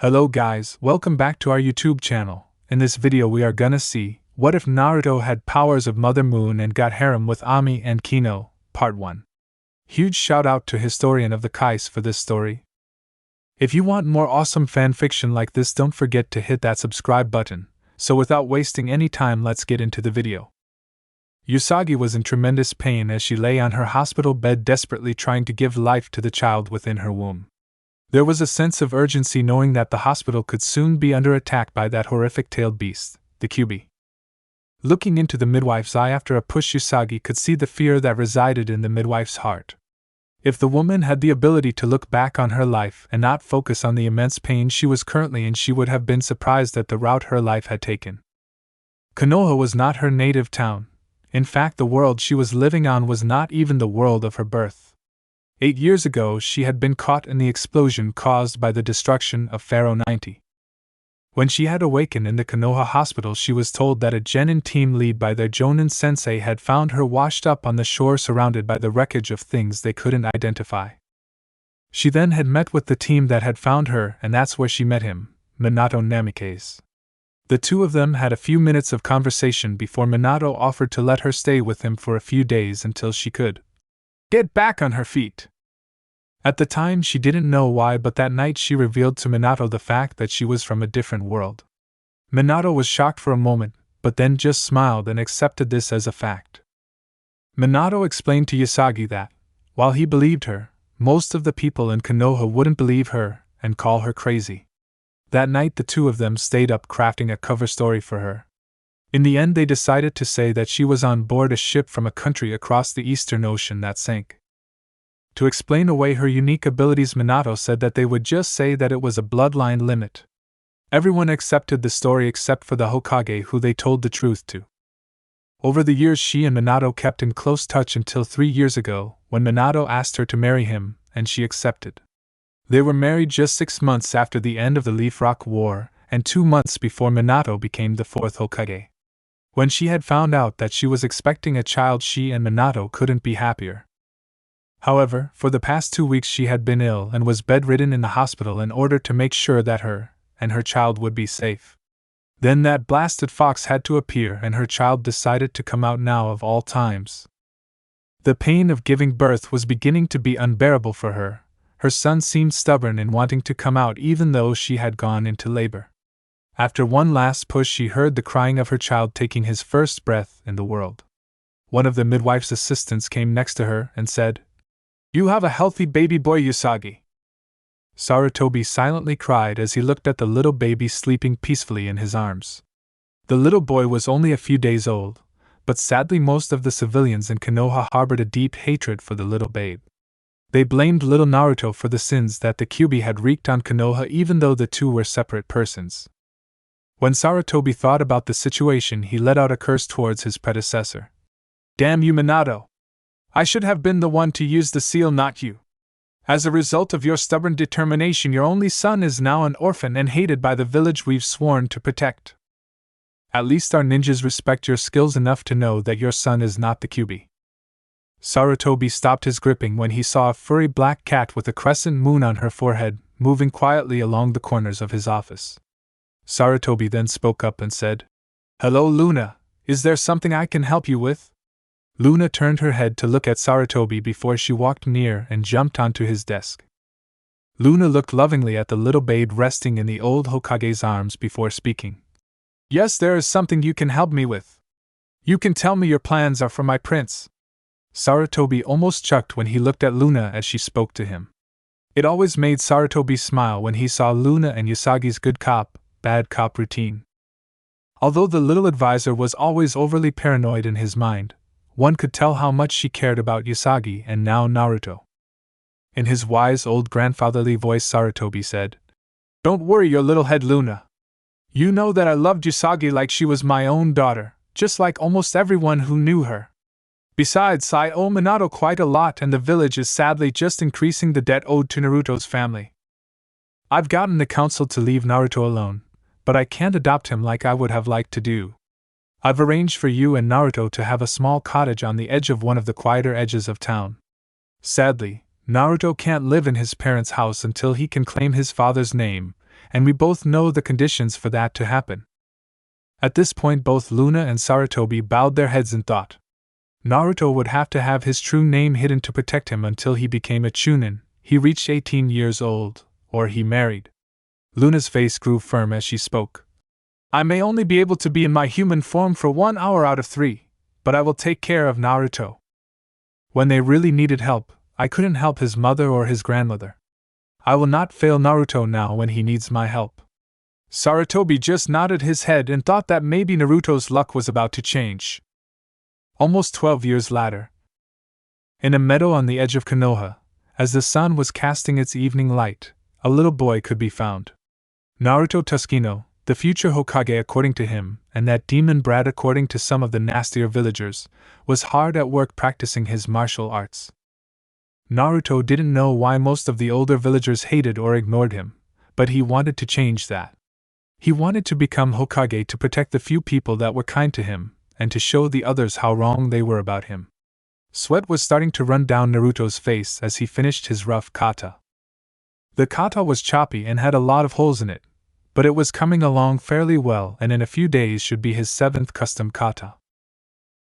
Hello guys, welcome back to our YouTube channel. In this video we are gonna see, what if Naruto had powers of Mother Moon and got harem with Ami and Kino, part 1. Huge shout out to HistorianoftheKais for this story. If you want more awesome fanfiction like this, don't forget to hit that subscribe button. So without wasting any time, let's get into the video. Usagi was in tremendous pain as she lay on her hospital bed desperately trying to give life to the child within her womb. There was a sense of urgency knowing that the hospital could soon be under attack by that horrific tailed beast, the Kyubi. Looking into the midwife's eye after a push, Usagi could see the fear that resided in the midwife's heart. If the woman had the ability to look back on her life and not focus on the immense pain she was currently in, she would have been surprised at the route her life had taken. Konoha was not her native town. In fact, the world she was living on was not even the world of her birth. 8 years ago, she had been caught in the explosion caused by the destruction of Pharaoh 90. When she had awakened in the Konoha hospital, she was told that a genin team led by their Jonin sensei had found her washed up on the shore surrounded by the wreckage of things they couldn't identify. She then had met with the team that had found her, and that's where she met him, Minato Namikaze. The two of them had a few minutes of conversation before Minato offered to let her stay with him for a few days until she could get back on her feet. At the time she didn't know why, but that night she revealed to Minato the fact that she was from a different world. Minato was shocked for a moment, but then just smiled and accepted this as a fact. Minato explained to Usagi that, while he believed her, most of the people in Konoha wouldn't believe her and call her crazy. That night the two of them stayed up crafting a cover story for her. In the end they decided to say that she was on board a ship from a country across the Eastern Ocean that sank. To explain away her unique abilities, Minato said that they would just say that it was a bloodline limit. Everyone accepted the story except for the Hokage, who they told the truth to. Over the years she and Minato kept in close touch until 3 years ago, when Minato asked her to marry him, and she accepted. They were married just 6 months after the end of the Leaf Rock War, and 2 months before Minato became the 4th Hokage. When she had found out that she was expecting a child, she and Minato couldn't be happier. However, for the past 2 weeks she had been ill and was bedridden in the hospital in order to make sure that her and her child would be safe. Then that blasted fox had to appear and her child decided to come out now of all times. The pain of giving birth was beginning to be unbearable for her. Her son seemed stubborn in wanting to come out even though she had gone into labor. After one last push she heard the crying of her child taking his first breath in the world. One of the midwife's assistants came next to her and said, "You have a healthy baby boy, Usagi." Sarutobi silently cried as he looked at the little baby sleeping peacefully in his arms. The little boy was only a few days old, but sadly most of the civilians in Konoha harbored a deep hatred for the little babe. They blamed little Naruto for the sins that the Kyubi had wreaked on Konoha, even though the two were separate persons. When Sarutobi thought about the situation, he let out a curse towards his predecessor. "Damn you, Minato! I should have been the one to use the seal, not you. As a result of your stubborn determination, your only son is now an orphan and hated by the village we've sworn to protect. At least our ninjas respect your skills enough to know that your son is not the Kyubi." Sarutobi stopped his gripping when he saw a furry black cat with a crescent moon on her forehead, moving quietly along the corners of his office. Sarutobi then spoke up and said, "Hello Luna, is there something I can help you with?" Luna turned her head to look at Sarutobi before she walked near and jumped onto his desk. Luna looked lovingly at the little babe resting in the old Hokage's arms before speaking. "Yes, there is something you can help me with. You can tell me your plans are for my prince." Sarutobi almost chuckled when he looked at Luna as she spoke to him. It always made Sarutobi smile when he saw Luna and Usagi's good cop, bad cop routine. Although the little advisor was always overly paranoid in his mind, one could tell how much she cared about Usagi and now Naruto. In his wise old grandfatherly voice, Sarutobi said, "Don't worry your little head, Luna. You know that I loved Usagi like she was my own daughter, just like almost everyone who knew her. Besides, I owe Minato quite a lot and the village is sadly just increasing the debt owed to Naruto's family. I've gotten the council to leave Naruto alone, but I can't adopt him like I would have liked to do. I've arranged for you and Naruto to have a small cottage on the edge of one of the quieter edges of town. Sadly, Naruto can't live in his parents' house until he can claim his father's name, and we both know the conditions for that to happen." At this point, both Luna and Sarutobi bowed their heads in thought. Naruto would have to have his true name hidden to protect him until he became a chunin, he reached 18 years old, or he married. Luna's face grew firm as she spoke. "I may only be able to be in my human form for 1 hour out of 3, but I will take care of Naruto. When they really needed help, I couldn't help his mother or his grandmother. I will not fail Naruto now when he needs my help." Sarutobi just nodded his head and thought that maybe Naruto's luck was about to change. Almost 12 years later, in a meadow on the edge of Konoha, as the sun was casting its evening light, a little boy could be found. Naruto Tuskino, the future Hokage according to him, and that demon brat according to some of the nastier villagers, was hard at work practicing his martial arts. Naruto didn't know why most of the older villagers hated or ignored him, but he wanted to change that. He wanted to become Hokage to protect the few people that were kind to him, and to show the others how wrong they were about him. Sweat was starting to run down Naruto's face as he finished his rough kata. The kata was choppy and had a lot of holes in it, but it was coming along fairly well and in a few days should be his 7th custom kata.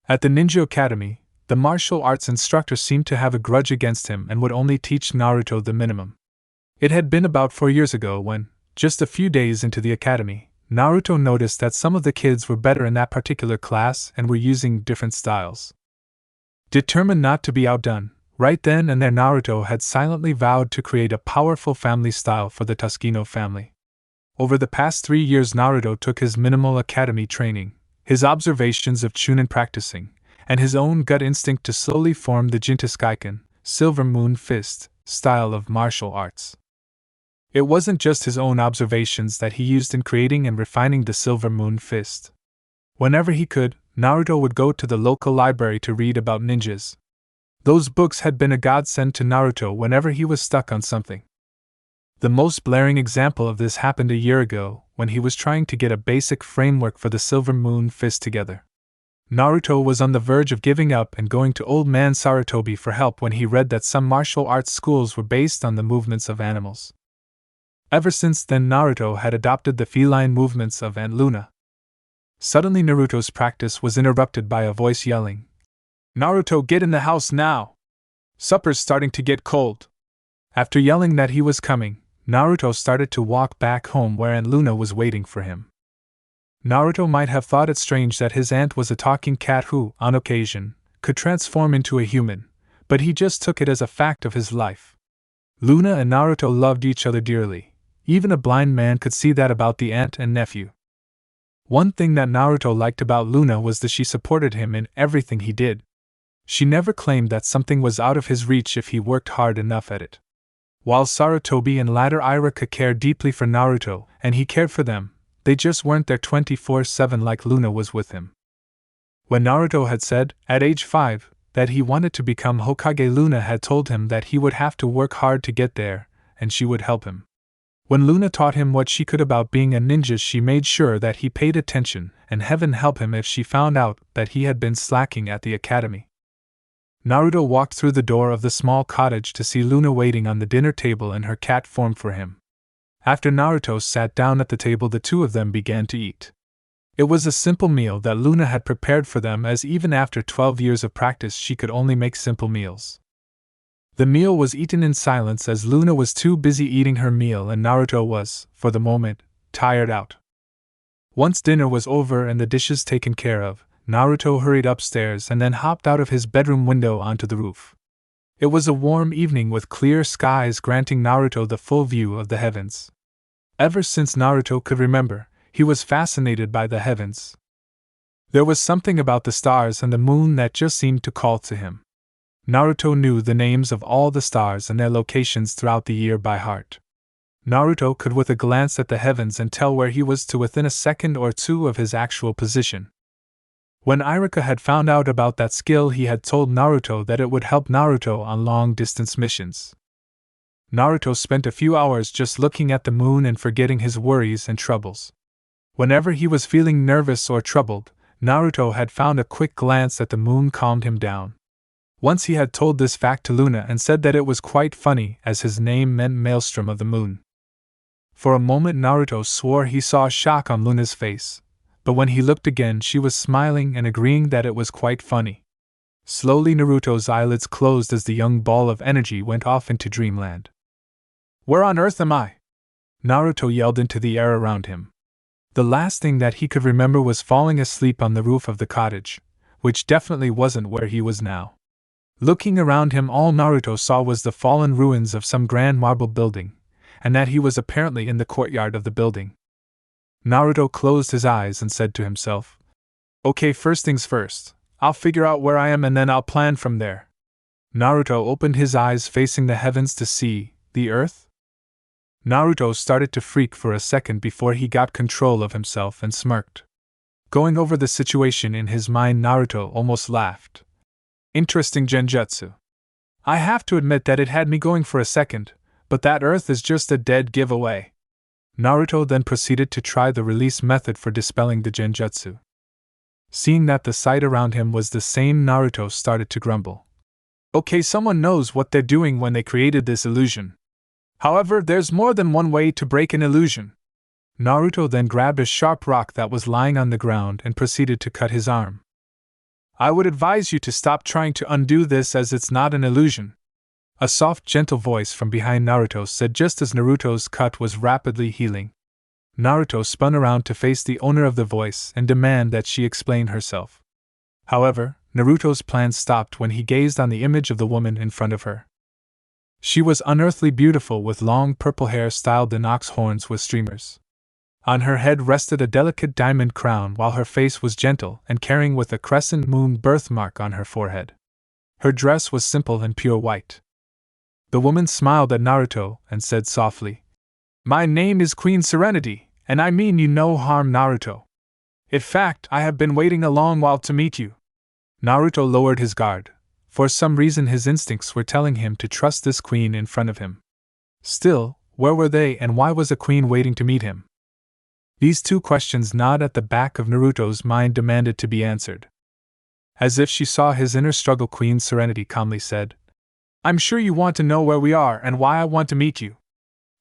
At the Ninja Academy, the martial arts instructor seemed to have a grudge against him and would only teach Naruto the minimum. It had been about 4 years ago when, just a few days into the academy, Naruto noticed that some of the kids were better in that particular class and were using different styles. Determined not to be outdone, right then and there Naruto had silently vowed to create a powerful family style for the Tuskino family. Over the past 3 years Naruto took his minimal academy training, his observations of Chunin practicing, and his own gut instinct to slowly form the Jintoskaiken, Silver Moon Fist, style of martial arts. It wasn't just his own observations that he used in creating and refining the Silver Moon Fist. Whenever he could, Naruto would go to the local library to read about ninjas. Those books had been a godsend to Naruto whenever he was stuck on something. The most blaring example of this happened a year ago, when he was trying to get a basic framework for the Silver Moon Fist together. Naruto was on the verge of giving up and going to old man Sarutobi for help when he read that some martial arts schools were based on the movements of animals. Ever since then Naruto had adopted the feline movements of Aunt Luna. Suddenly Naruto's practice was interrupted by a voice yelling, "Naruto, get in the house now! Supper's starting to get cold!" After yelling that he was coming, Naruto started to walk back home where Aunt Luna was waiting for him. Naruto might have thought it strange that his aunt was a talking cat who, on occasion, could transform into a human, but he just took it as a fact of his life. Luna and Naruto loved each other dearly. Even a blind man could see that about the aunt and nephew. One thing that Naruto liked about Luna was that she supported him in everything he did. She never claimed that something was out of his reach if he worked hard enough at it. While Sarutobi and latter Irika cared deeply for Naruto, and he cared for them, they just weren't there 24/7 like Luna was with him. When Naruto had said, at age 5, that he wanted to become Hokage, Luna had told him that he would have to work hard to get there, and she would help him. When Luna taught him what she could about being a ninja, she made sure that he paid attention, and heaven help him if she found out that he had been slacking at the academy. Naruto walked through the door of the small cottage to see Luna waiting on the dinner table in her cat form for him. After Naruto sat down at the table, the two of them began to eat. It was a simple meal that Luna had prepared for them, as even after 12 years of practice she could only make simple meals. The meal was eaten in silence as Luna was too busy eating her meal and Naruto was, for the moment, tired out. Once dinner was over and the dishes taken care of, Naruto hurried upstairs and then hopped out of his bedroom window onto the roof. It was a warm evening with clear skies granting Naruto the full view of the heavens. Ever since Naruto could remember, he was fascinated by the heavens. There was something about the stars and the moon that just seemed to call to him. Naruto knew the names of all the stars and their locations throughout the year by heart. Naruto could with a glance at the heavens and tell where he was to within a second or two of his actual position. When Irika had found out about that skill, he had told Naruto that it would help Naruto on long-distance missions. Naruto spent a few hours just looking at the moon and forgetting his worries and troubles. Whenever he was feeling nervous or troubled, Naruto had found a quick glance at the moon calmed him down. Once he had told this fact to Luna and said that it was quite funny as his name meant Maelstrom of the Moon. For a moment Naruto swore he saw shock on Luna's face, but when he looked again she was smiling and agreeing that it was quite funny. Slowly Naruto's eyelids closed as the young ball of energy went off into dreamland. Where on earth am I? Naruto yelled into the air around him. The last thing that he could remember was falling asleep on the roof of the cottage, which definitely wasn't where he was now. Looking around him, all Naruto saw was the fallen ruins of some grand marble building, and that he was apparently in the courtyard of the building. Naruto closed his eyes and said to himself, "Okay, first things first, I'll figure out where I am and then I'll plan from there." Naruto opened his eyes facing the heavens to see the earth. Naruto started to freak for a second before he got control of himself and smirked. Going over the situation in his mind, Naruto almost laughed. Interesting genjutsu. I have to admit that it had me going for a second, but that earth is just a dead giveaway. Naruto then proceeded to try the release method for dispelling the genjutsu. Seeing that the sight around him was the same, Naruto started to grumble. Okay, someone knows what they're doing when they created this illusion. However, there's more than one way to break an illusion. Naruto then grabbed a sharp rock that was lying on the ground and proceeded to cut his arm. I would advise you to stop trying to undo this as it's not an illusion. A soft, gentle voice from behind Naruto said just as Naruto's cut was rapidly healing. Naruto spun around to face the owner of the voice and demand that she explain herself. However, Naruto's plans stopped when he gazed on the image of the woman in front of her. She was unearthly beautiful with long purple hair styled in ox horns with streamers. On her head rested a delicate diamond crown while her face was gentle and carrying with a crescent moon birthmark on her forehead. Her dress was simple and pure white. The woman smiled at Naruto and said softly, "My name is Queen Serenity, and I mean you no harm, Naruto. In fact, I have been waiting a long while to meet you." Naruto lowered his guard. For some reason his instincts were telling him to trust this queen in front of him. Still, where were they and why was a queen waiting to meet him? These two questions gnawed at the back of Naruto's mind, demanded to be answered. As if she saw his inner struggle, Queen Serenity calmly said, "I'm sure you want to know where we are and why I want to meet you."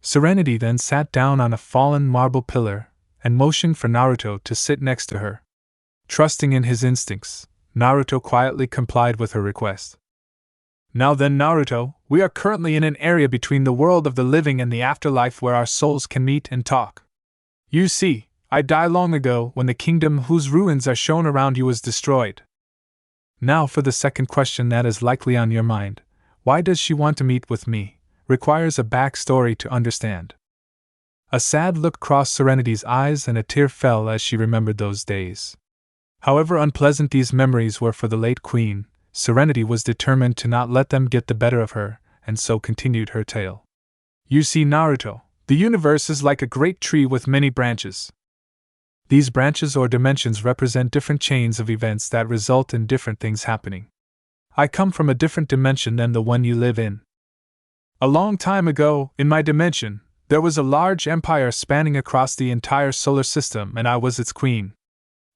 Serenity then sat down on a fallen marble pillar and motioned for Naruto to sit next to her. Trusting in his instincts, Naruto quietly complied with her request. "Now then, Naruto, we are currently in an area between the world of the living and the afterlife where our souls can meet and talk. You see, I died long ago when the kingdom whose ruins are shown around you was destroyed. Now for the second question that is likely on your mind, why does she want to meet with me, requires a backstory to understand." A sad look crossed Serenity's eyes and a tear fell as she remembered those days. However unpleasant these memories were for the late queen, Serenity was determined to not let them get the better of her, and so continued her tale. "You see, Naruto, the universe is like a great tree with many branches. These branches or dimensions represent different chains of events that result in different things happening. I come from a different dimension than the one you live in. A long time ago, in my dimension, there was a large empire spanning across the entire solar system and I was its queen.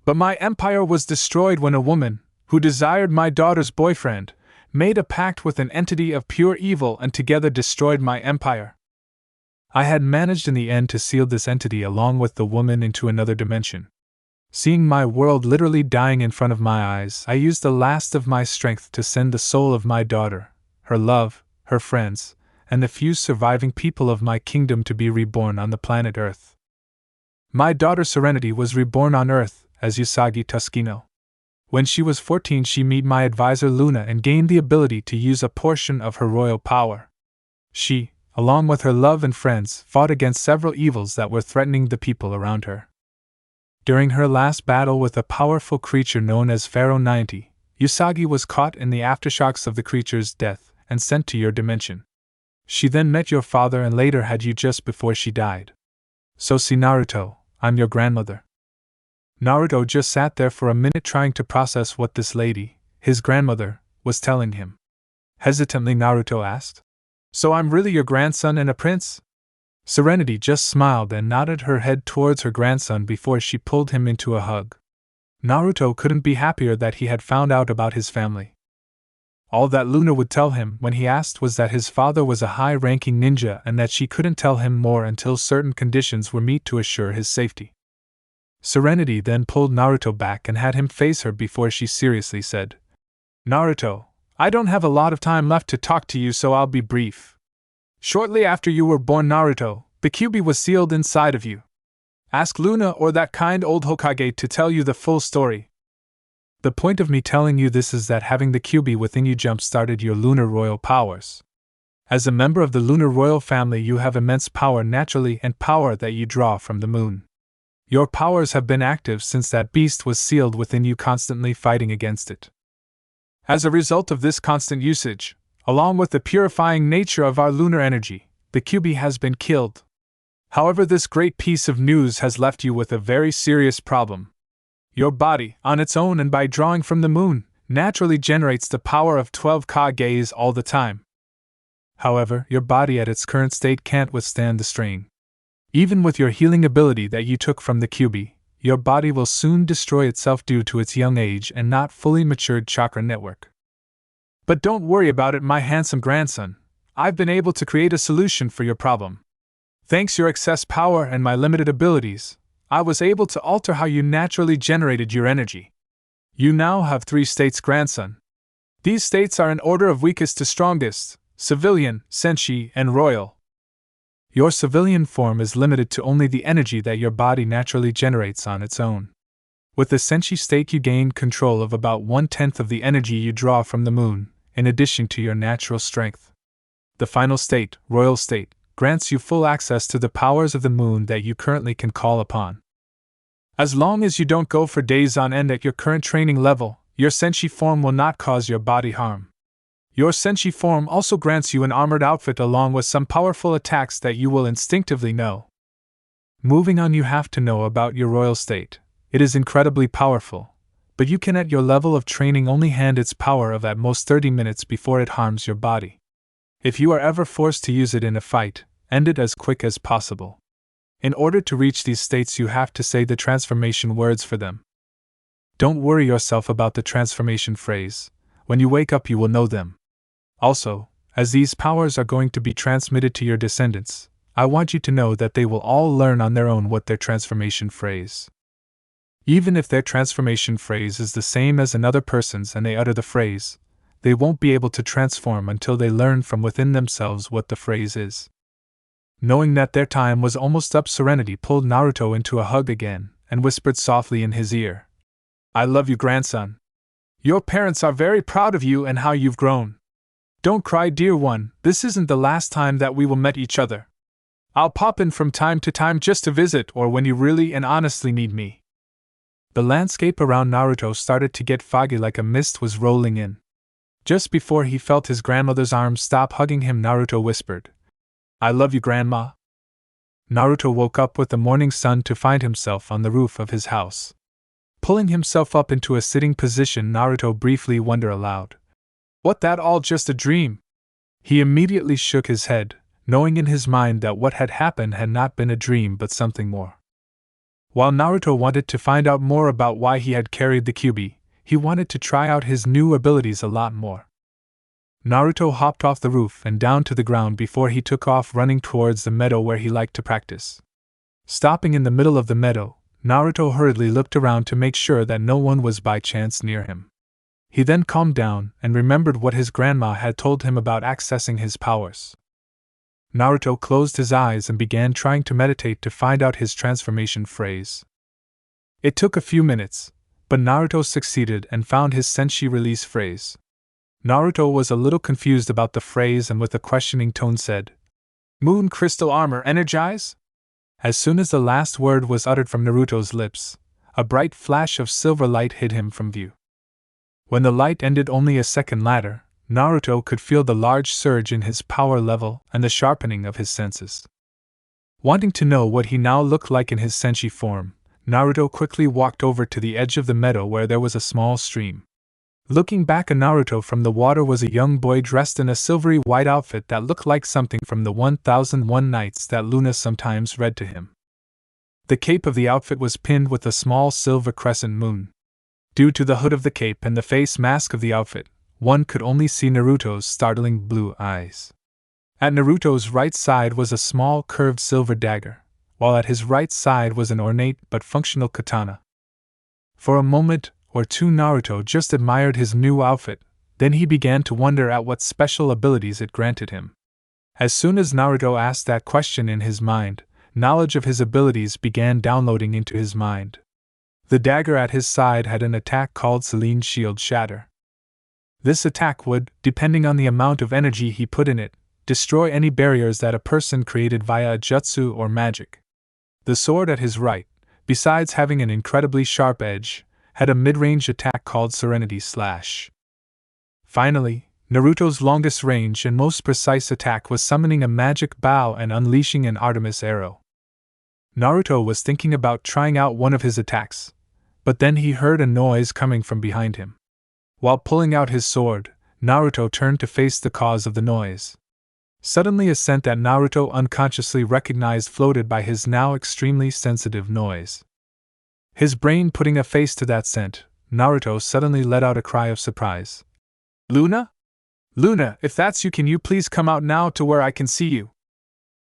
But my empire was destroyed when a woman, who desired my daughter's boyfriend, made a pact with an entity of pure evil and together destroyed my empire. I had managed in the end to seal this entity along with the woman into another dimension. Seeing my world literally dying in front of my eyes, I used the last of my strength to send the soul of my daughter, her love, her friends, and the few surviving people of my kingdom to be reborn on the planet Earth. My daughter Serenity was reborn on Earth as Usagi Tuskino. When she was 14, she met my advisor Luna and gained the ability to use a portion of her royal power. She, along with her love and friends, fought against several evils that were threatening the people around her. During her last battle with a powerful creature known as Pharaoh 90, Usagi was caught in the aftershocks of the creature's death and sent to your dimension. She then met your father and later had you just before she died. So see, Naruto, I'm your grandmother." Naruto just sat there for a minute trying to process what this lady, his grandmother, was telling him. Hesitantly Naruto asked, "So I'm really your grandson and a prince?" Serenity just smiled and nodded her head towards her grandson before she pulled him into a hug. Naruto couldn't be happier that he had found out about his family. All that Luna would tell him when he asked was that his father was a high-ranking ninja and that she couldn't tell him more until certain conditions were met to assure his safety. Serenity then pulled Naruto back and had him face her before she seriously said, "Naruto, I don't have a lot of time left to talk to you, so I'll be brief. Shortly after you were born, Naruto, the Kyubi was sealed inside of you. Ask Luna or that kind old Hokage to tell you the full story. The point of me telling you this is that having the Kyubi within you jump-started your lunar royal powers. As a member of the lunar royal family, you have immense power naturally and power that you draw from the moon. Your powers have been active since that beast was sealed within you, constantly fighting against it. As a result of this constant usage, along with the purifying nature of our lunar energy, the Kyubi has been killed. However, this great piece of news has left you with a very serious problem. Your body, on its own and by drawing from the moon, naturally generates the power of 12 Kages all the time. However, your body at its current state can't withstand the strain. Even with your healing ability that you took from the Kyubi, your body will soon destroy itself due to its young age and not fully matured chakra network. But don't worry about it, my handsome grandson. I've been able to create a solution for your problem. Thanks your excess power and my limited abilities, I was able to alter how you naturally generated your energy. You now have 3 states, grandson. These states are in order of weakest to strongest: civilian, senshi, and royal. Your civilian form is limited to only the energy that your body naturally generates on its own. With the senshi state, you gain control of about 1/10 of the energy you draw from the moon, in addition to your natural strength. The final state, royal state, grants you full access to the powers of the moon that you currently can call upon. As long as you don't go for days on end at your current training level, your senshi form will not cause your body harm. Your senshi form also grants you an armored outfit along with some powerful attacks that you will instinctively know. Moving on, you have to know about your royal state. It is incredibly powerful, but you can at your level of training only hand its power of at most 30 minutes before it harms your body. If you are ever forced to use it in a fight, end it as quick as possible. In order to reach these states, you have to say the transformation words for them. Don't worry yourself about the transformation phrase. When you wake up, you will know them. Also, as these powers are going to be transmitted to your descendants, I want you to know that they will all learn on their own what their transformation phrase. Even if their transformation phrase is the same as another person's and they utter the phrase, they won't be able to transform until they learn from within themselves what the phrase is. Knowing that their time was almost up, Serenity pulled Naruto into a hug again and whispered softly in his ear, "I love you, grandson. Your parents are very proud of you and how you've grown. Don't cry, dear one, this isn't the last time that we will meet each other. I'll pop in from time to time just to visit or when you really and honestly need me." The landscape around Naruto started to get foggy, like a mist was rolling in. Just before he felt his grandmother's arms stop hugging him, Naruto whispered, "I love you, Grandma." Naruto woke up with the morning sun to find himself on the roof of his house. Pulling himself up into a sitting position, Naruto briefly wondered aloud, "What, that all just a dream?" He immediately shook his head, knowing in his mind that what had happened had not been a dream but something more. While Naruto wanted to find out more about why he had carried the Kyubi, he wanted to try out his new abilities a lot more. Naruto hopped off the roof and down to the ground before he took off running towards the meadow where he liked to practice. Stopping in the middle of the meadow, Naruto hurriedly looked around to make sure that no one was by chance near him. He then calmed down and remembered what his grandma had told him about accessing his powers. Naruto closed his eyes and began trying to meditate to find out his transformation phrase. It took a few minutes, but Naruto succeeded and found his senshi release phrase. Naruto was a little confused about the phrase and with a questioning tone said, "Moon crystal armor energize?" As soon as the last word was uttered from Naruto's lips, a bright flash of silver light hid him from view. When the light ended only a second later, Naruto could feel the large surge in his power level and the sharpening of his senses. Wanting to know what he now looked like in his senshi form, Naruto quickly walked over to the edge of the meadow where there was a small stream. Looking back at Naruto from the water was a young boy dressed in a silvery white outfit that looked like something from the 1001 Nights that Luna sometimes read to him. The cape of the outfit was pinned with a small silver crescent moon. Due to the hood of the cape and the face mask of the outfit, one could only see Naruto's startling blue eyes. At Naruto's right side was a small curved silver dagger, while at his right side was an ornate but functional katana. For a moment or two Naruto just admired his new outfit, then he began to wonder at what special abilities it granted him. As soon as Naruto asked that question in his mind, knowledge of his abilities began downloading into his mind. The dagger at his side had an attack called Selene Shield Shatter. This attack would, depending on the amount of energy he put in it, destroy any barriers that a person created via a jutsu or magic. The sword at his right, besides having an incredibly sharp edge, had a mid-range attack called Serenity Slash. Finally, Naruto's longest range and most precise attack was summoning a magic bow and unleashing an Artemis arrow. Naruto was thinking about trying out one of his attacks, but then he heard a noise coming from behind him. While pulling out his sword, Naruto turned to face the cause of the noise. Suddenly a scent that Naruto unconsciously recognized floated by his now extremely sensitive nose. His brain putting a face to that scent, Naruto suddenly let out a cry of surprise. "Luna? Luna, if that's you, can you please come out now to where I can see you?"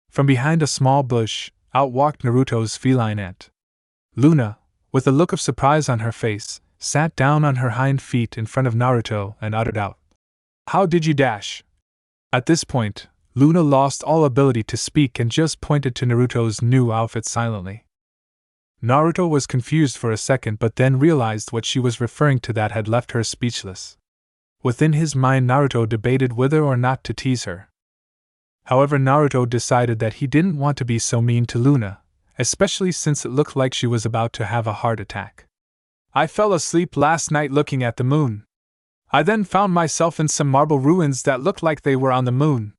From behind a small bush, out walked Naruto's feline aunt. Luna, with a look of surprise on her face, sat down on her hind feet in front of Naruto and uttered out, "How did you dash?" At this point, Luna lost all ability to speak and just pointed to Naruto's new outfit silently. Naruto was confused for a second but then realized what she was referring to that had left her speechless. Within his mind, Naruto debated whether or not to tease her. However, Naruto decided that he didn't want to be so mean to Luna, especially since it looked like she was about to have a heart attack. "I fell asleep last night looking at the moon. I then found myself in some marble ruins that looked like they were on the moon.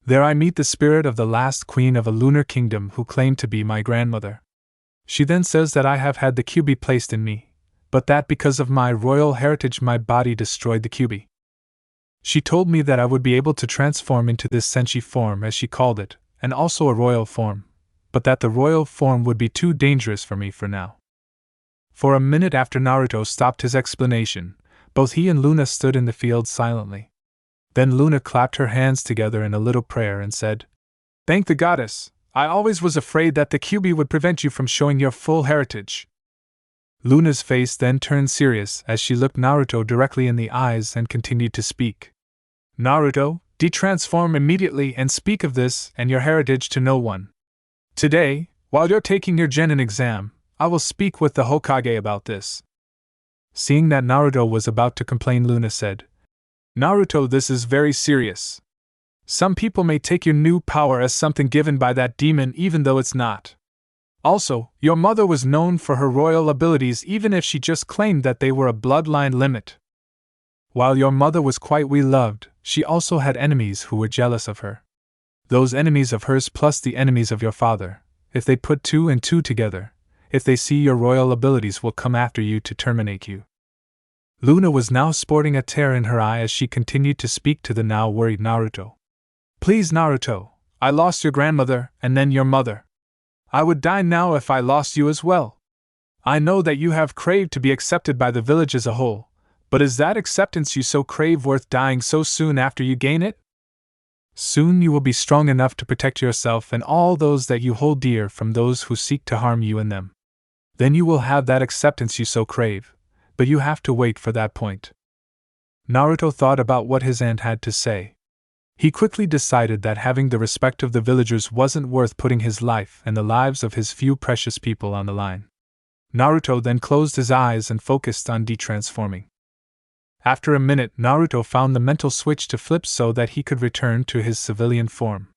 There I meet the spirit of the last queen of a lunar kingdom who claimed to be my grandmother. She then says that I have had the Kyubi placed in me, but that because of my royal heritage my body destroyed the Kyubi. She told me that I would be able to transform into this senshi form, as she called it, and also a royal form, but that the royal form would be too dangerous for me for now." For a minute after Naruto stopped his explanation, both he and Luna stood in the field silently. Then Luna clapped her hands together in a little prayer and said, "Thank the goddess, I always was afraid that the Kyubi would prevent you from showing your full heritage." Luna's face then turned serious as she looked Naruto directly in the eyes and continued to speak. "Naruto, detransform immediately and speak of this and your heritage to no one. Today, while you're taking your genin exam, I will speak with the Hokage about this." Seeing that Naruto was about to complain, Luna said, "Naruto, this is very serious. Some people may take your new power as something given by that demon even though it's not. Also, your mother was known for her royal abilities even if she just claimed that they were a bloodline limit. While your mother was quite well-loved, she also had enemies who were jealous of her. Those enemies of hers plus the enemies of your father, if they put two and two together, if they see your royal abilities, will come after you to terminate you." Luna was now sporting a tear in her eye as she continued to speak to the now worried Naruto. "Please, Naruto, I lost your grandmother and then your mother. I would die now if I lost you as well. I know that you have craved to be accepted by the village as a whole, but is that acceptance you so crave worth dying so soon after you gain it? Soon you will be strong enough to protect yourself and all those that you hold dear from those who seek to harm you and them. Then you will have that acceptance you so crave, but you have to wait for that point." Naruto thought about what his aunt had to say. He quickly decided that having the respect of the villagers wasn't worth putting his life and the lives of his few precious people on the line. Naruto then closed his eyes and focused on detransforming. After a minute, Naruto found the mental switch to flip so that he could return to his civilian form.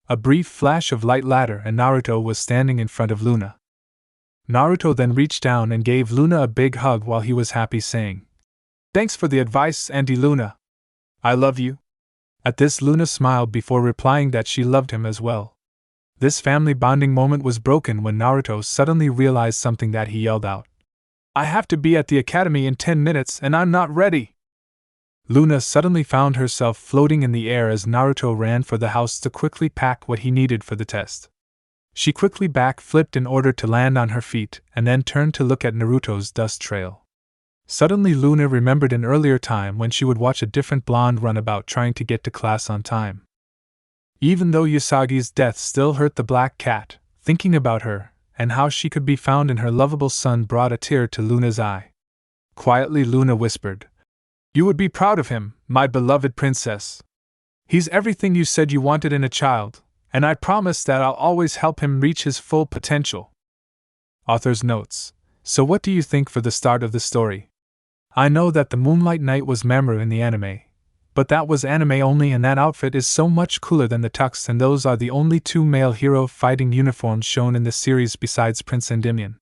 A brief flash of light later and Naruto was standing in front of Luna. Naruto then reached down and gave Luna a big hug while he was happy, saying, "Thanks for the advice, Auntie Luna. I love you." At this, Luna smiled before replying that she loved him as well. This family bonding moment was broken when Naruto suddenly realized something that he yelled out, "I have to be at the academy in 10 minutes and I'm not ready." Luna suddenly found herself floating in the air as Naruto ran for the house to quickly pack what he needed for the test. She quickly back-flipped in order to land on her feet and then turned to look at Naruto's dust trail. Suddenly Luna remembered an earlier time when she would watch a different blonde run about trying to get to class on time. Even though Usagi's death still hurt the black cat, thinking about her, and how she could be found in her lovable son brought a tear to Luna's eye. Quietly Luna whispered, "You would be proud of him, my beloved princess. He's everything you said you wanted in a child, and I promise that I'll always help him reach his full potential." Author's notes. So what do you think for the start of the story? I know that the Moonlight Knight was Mamoru in the anime, but that was anime only, and that outfit is so much cooler than the tux, and those are the only two male hero fighting uniforms shown in the series besides Prince Endymion.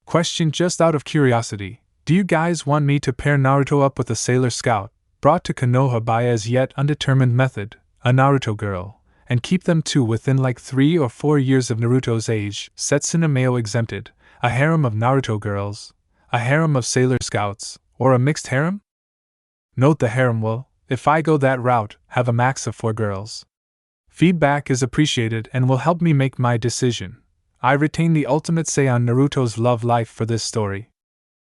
Question just out of curiosity, do you guys want me to pair Naruto up with a Sailor Scout, brought to Konoha by as yet undetermined method, a Naruto girl, and keep them two within like 3 or 4 years of Naruto's age, Setsuna Meo exempted, a harem of Naruto girls, a harem of Sailor Scouts, or a mixed harem? Note the harem will, if I go that route, have a max of 4 girls. Feedback is appreciated and will help me make my decision. I retain the ultimate say on Naruto's love life for this story.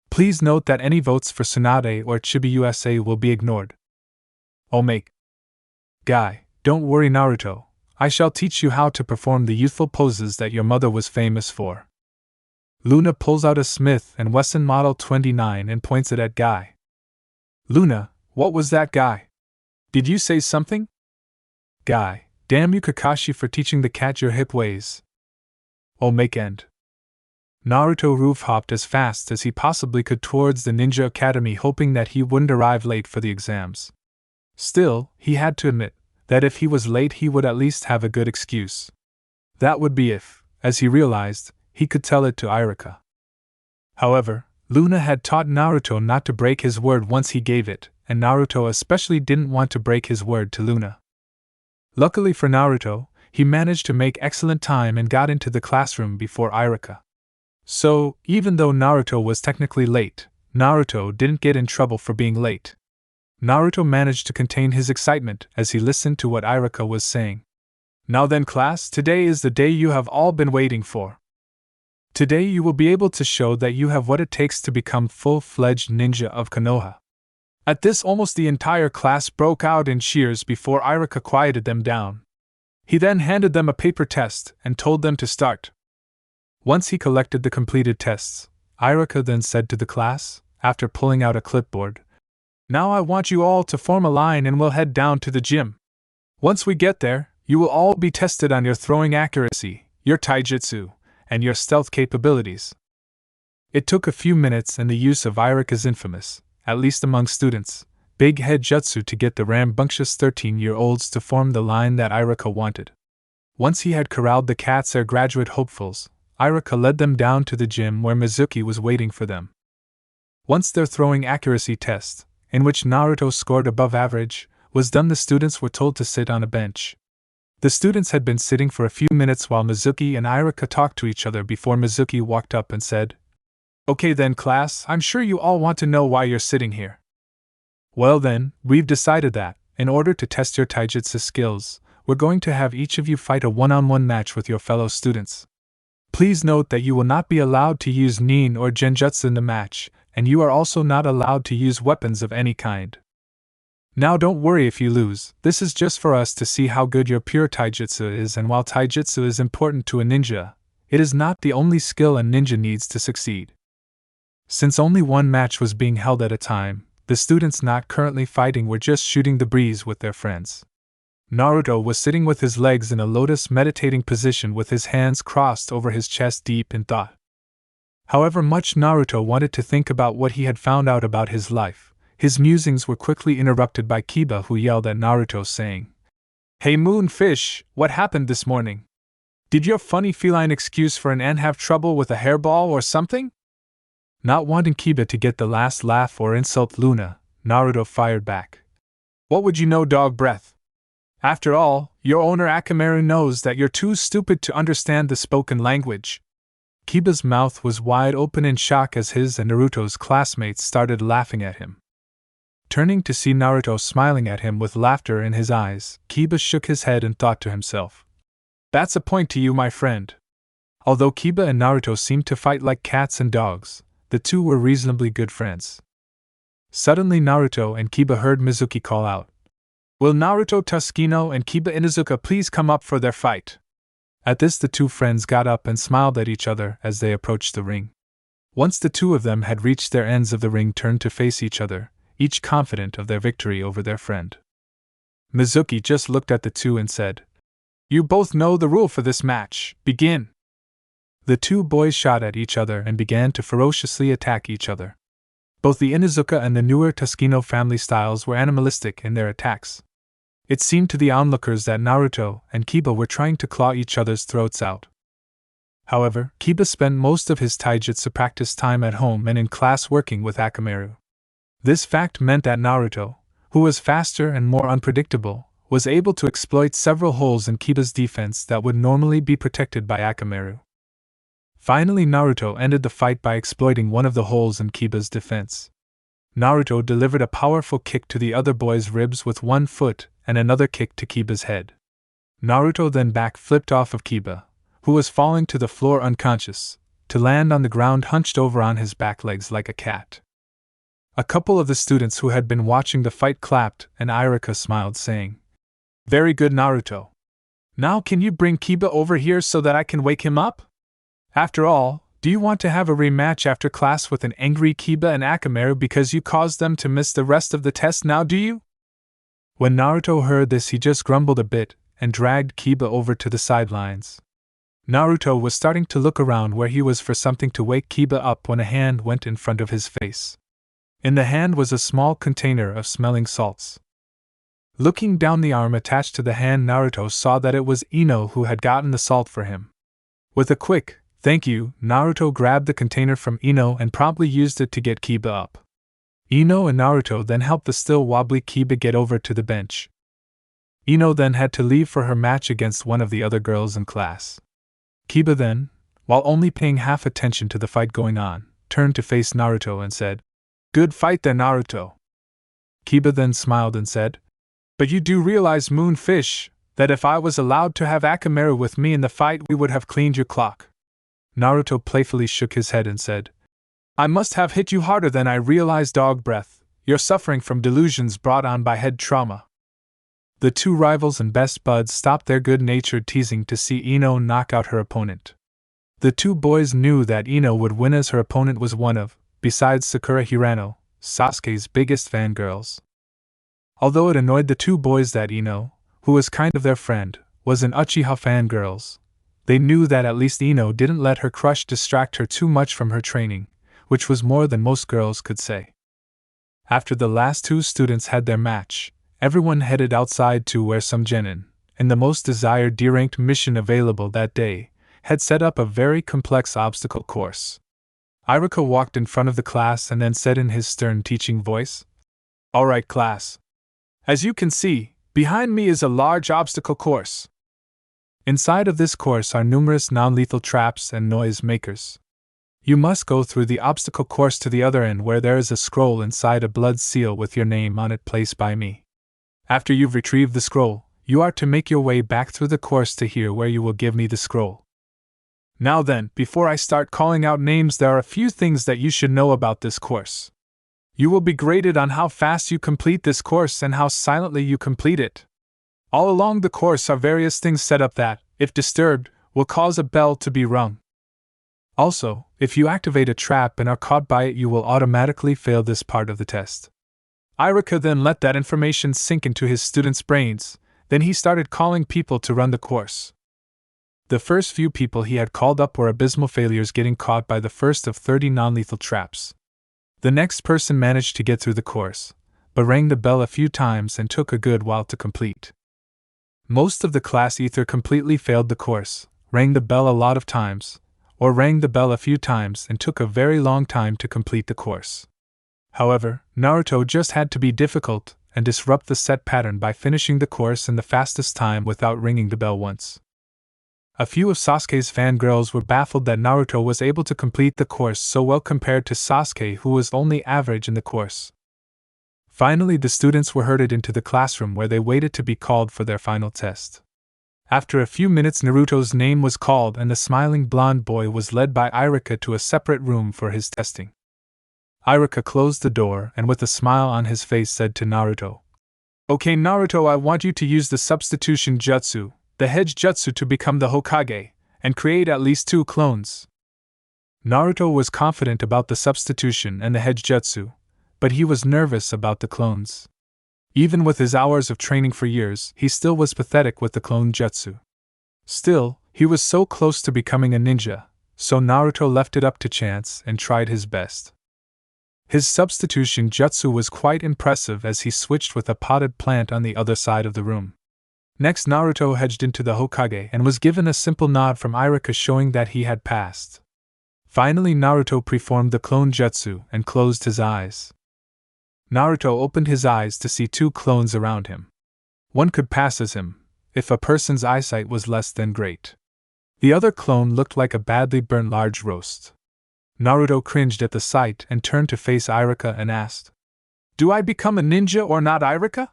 Please note that any votes for Tsunade or Chibi USA will be ignored. Make. Guy, don't worry Naruto, I shall teach you how to perform the youthful poses that your mother was famous for. Luna pulls out a Smith & Wesson Model 29 and points it at Guy. Luna, what was that, Guy? Did you say something? Guy, damn you Kakashi for teaching the cat your hip ways. Make end. Naruto roof-hopped as fast as he possibly could towards the Ninja Academy, hoping that he wouldn't arrive late for the exams. Still, he had to admit that if he was late he would at least have a good excuse. That would be if, as he realized, he could tell it to Irika. However, Luna had taught Naruto not to break his word once he gave it, and Naruto especially didn't want to break his word to Luna. Luckily for Naruto, he managed to make excellent time and got into the classroom before Irika. So, even though Naruto was technically late, Naruto didn't get in trouble for being late. Naruto managed to contain his excitement as he listened to what Irika was saying. Now then class, today is the day you have all been waiting for. Today you will be able to show that you have what it takes to become full-fledged ninja of Konoha. At this almost the entire class broke out in cheers before Irika quieted them down. He then handed them a paper test and told them to start. Once he collected the completed tests, Irika then said to the class, after pulling out a clipboard, "Now I want you all to form a line and we'll head down to the gym. Once we get there, you will all be tested on your throwing accuracy, your taijutsu, and your stealth capabilities." It took a few minutes and the use of Irika's infamous, at least among students, big head jutsu to get the rambunctious 13-year-olds to form the line that Irika wanted. Once he had corralled the Cat's Air graduate hopefuls, Irika led them down to the gym where Mizuki was waiting for them. Once their throwing accuracy test, in which Naruto scored above average, was done, the students were told to sit on a bench. The students had been sitting for a few minutes while Mizuki and Irika talked to each other before Mizuki walked up and said, "Okay then class, I'm sure you all want to know why you're sitting here. Well then, we've decided that, in order to test your taijutsu skills, we're going to have each of you fight a one-on-one match with your fellow students. Please note that you will not be allowed to use nin or genjutsu in the match, and you are also not allowed to use weapons of any kind. Now don't worry if you lose, this is just for us to see how good your pure taijutsu is, and while taijutsu is important to a ninja, it is not the only skill a ninja needs to succeed." Since only one match was being held at a time, the students not currently fighting were just shooting the breeze with their friends. Naruto was sitting with his legs in a lotus meditating position with his hands crossed over his chest deep in thought. However much Naruto wanted to think about what he had found out about his life, his musings were quickly interrupted by Kiba, who yelled at Naruto saying, "Hey Moonfish, what happened this morning? Did your funny feline excuse for an ant have trouble with a hairball or something?" Not wanting Kiba to get the last laugh or insult Luna, Naruto fired back, "What would you know, dog breath? After all, your owner Akamaru knows that you're too stupid to understand the spoken language." Kiba's mouth was wide open in shock as his and Naruto's classmates started laughing at him. Turning to see Naruto smiling at him with laughter in his eyes, Kiba shook his head and thought to himself, "That's a point to you, my friend." Although Kiba and Naruto seemed to fight like cats and dogs, the two were reasonably good friends. Suddenly Naruto and Kiba heard Mizuki call out, "Will Naruto Tuskino and Kiba Inuzuka please come up for their fight?" At this the two friends got up and smiled at each other as they approached the ring. Once the two of them had reached their ends of the ring, turned to face each other, each confident of their victory over their friend. Mizuki just looked at the two and said, "You both know the rule for this match. Begin." The two boys shot at each other and began to ferociously attack each other. Both the Inuzuka and the newer Tuskino family styles were animalistic in their attacks. It seemed to the onlookers that Naruto and Kiba were trying to claw each other's throats out. However, Kiba spent most of his taijutsu practice time at home and in class working with Akamaru. This fact meant that Naruto, who was faster and more unpredictable, was able to exploit several holes in Kiba's defense that would normally be protected by Akamaru. Finally, Naruto ended the fight by exploiting one of the holes in Kiba's defense. Naruto delivered a powerful kick to the other boy's ribs with one foot and another kick to Kiba's head. Naruto then back-flipped off of Kiba, who was falling to the floor unconscious, to land on the ground hunched over on his back legs like a cat. A couple of the students who had been watching the fight clapped, and Irika smiled, saying, "Very good, Naruto. Now can you bring Kiba over here so that I can wake him up? After all, do you want to have a rematch after class with an angry Kiba and Akamaru because you caused them to miss the rest of the test now, do you?" When Naruto heard this, he just grumbled a bit and dragged Kiba over to the sidelines. Naruto was starting to look around where he was for something to wake Kiba up when a hand went in front of his face. In the hand was a small container of smelling salts. Looking down the arm attached to the hand, Naruto saw that it was Ino who had gotten the salt for him. With a quick, "Thank you," Naruto grabbed the container from Ino and promptly used it to get Kiba up. Ino and Naruto then helped the still wobbly Kiba get over to the bench. Ino then had to leave for her match against one of the other girls in class. Kiba then, while only paying half attention to the fight going on, turned to face Naruto and said, "Good fight there, Naruto." Kiba then smiled and said, "But you do realize, Moonfish, that if I was allowed to have Akamaru with me in the fight, we would have cleaned your clock." Naruto playfully shook his head and said, "I must have hit you harder than I realized, dog breath. You're suffering from delusions brought on by head trauma." The two rivals and best buds stopped their good-natured teasing to see Ino knock out her opponent. The two boys knew that Ino would win, as her opponent was one of, besides Sakura Hirano, Sasuke's biggest fangirls. Although it annoyed the two boys that Ino, who was kind of their friend, was an Uchiha fangirls, they knew that at least Ino didn't let her crush distract her too much from her training, which was more than most girls could say. After the last two students had their match, everyone headed outside to where some genin, in the most desired D-ranked mission available that day, had set up a very complex obstacle course. Irika walked in front of the class and then said in his stern teaching voice, "All right, class. As you can see, behind me is a large obstacle course. Inside of this course are numerous non-lethal traps and noise makers. You must go through the obstacle course to the other end, where there is a scroll inside a blood seal with your name on it placed by me. After you've retrieved the scroll, you are to make your way back through the course to here where you will give me the scroll. Now then, before I start calling out names, there are a few things that you should know about this course. You will be graded on how fast you complete this course and how silently you complete it. All along the course are various things set up that, if disturbed, will cause a bell to be rung. Also, if you activate a trap and are caught by it, you will automatically fail this part of the test." Irika then let that information sink into his students' brains, then he started calling people to run the course. The first few people he had called up were abysmal failures, getting caught by the first of 30 non-lethal traps. The next person managed to get through the course, but rang the bell a few times and took a good while to complete. Most of the class either completely failed the course, rang the bell a lot of times, or rang the bell a few times and took a very long time to complete the course. However, Naruto just had to be difficult and disrupt the set pattern by finishing the course in the fastest time without ringing the bell once. A few of Sasuke's fangirls were baffled that Naruto was able to complete the course so well compared to Sasuke, who was only average in the course. Finally, the students were herded into the classroom where they waited to be called for their final test. After a few minutes, Naruto's name was called and the smiling blonde boy was led by Irika to a separate room for his testing. Iruka closed the door and with a smile on his face said to Naruto, "Okay Naruto, I want you to use the substitution jutsu, the hedge jutsu, to become the Hokage, and create at least 2 clones." Naruto was confident about the substitution and the hedge jutsu, but he was nervous about the clones. Even with his hours of training for years, he still was pathetic with the clone jutsu. Still, he was so close to becoming a ninja, so Naruto left it up to chance and tried his best. His substitution jutsu was quite impressive as he switched with a potted plant on the other side of the room. Next, Naruto hedged into the Hokage and was given a simple nod from Iruka showing that he had passed. Finally, Naruto performed the clone jutsu and closed his eyes. Naruto opened his eyes to see 2 clones around him. One could pass as him, if a person's eyesight was less than great. The other clone looked like a badly burnt large roast. Naruto cringed at the sight and turned to face Iruka and asked, "Do I become a ninja or not, Iruka?"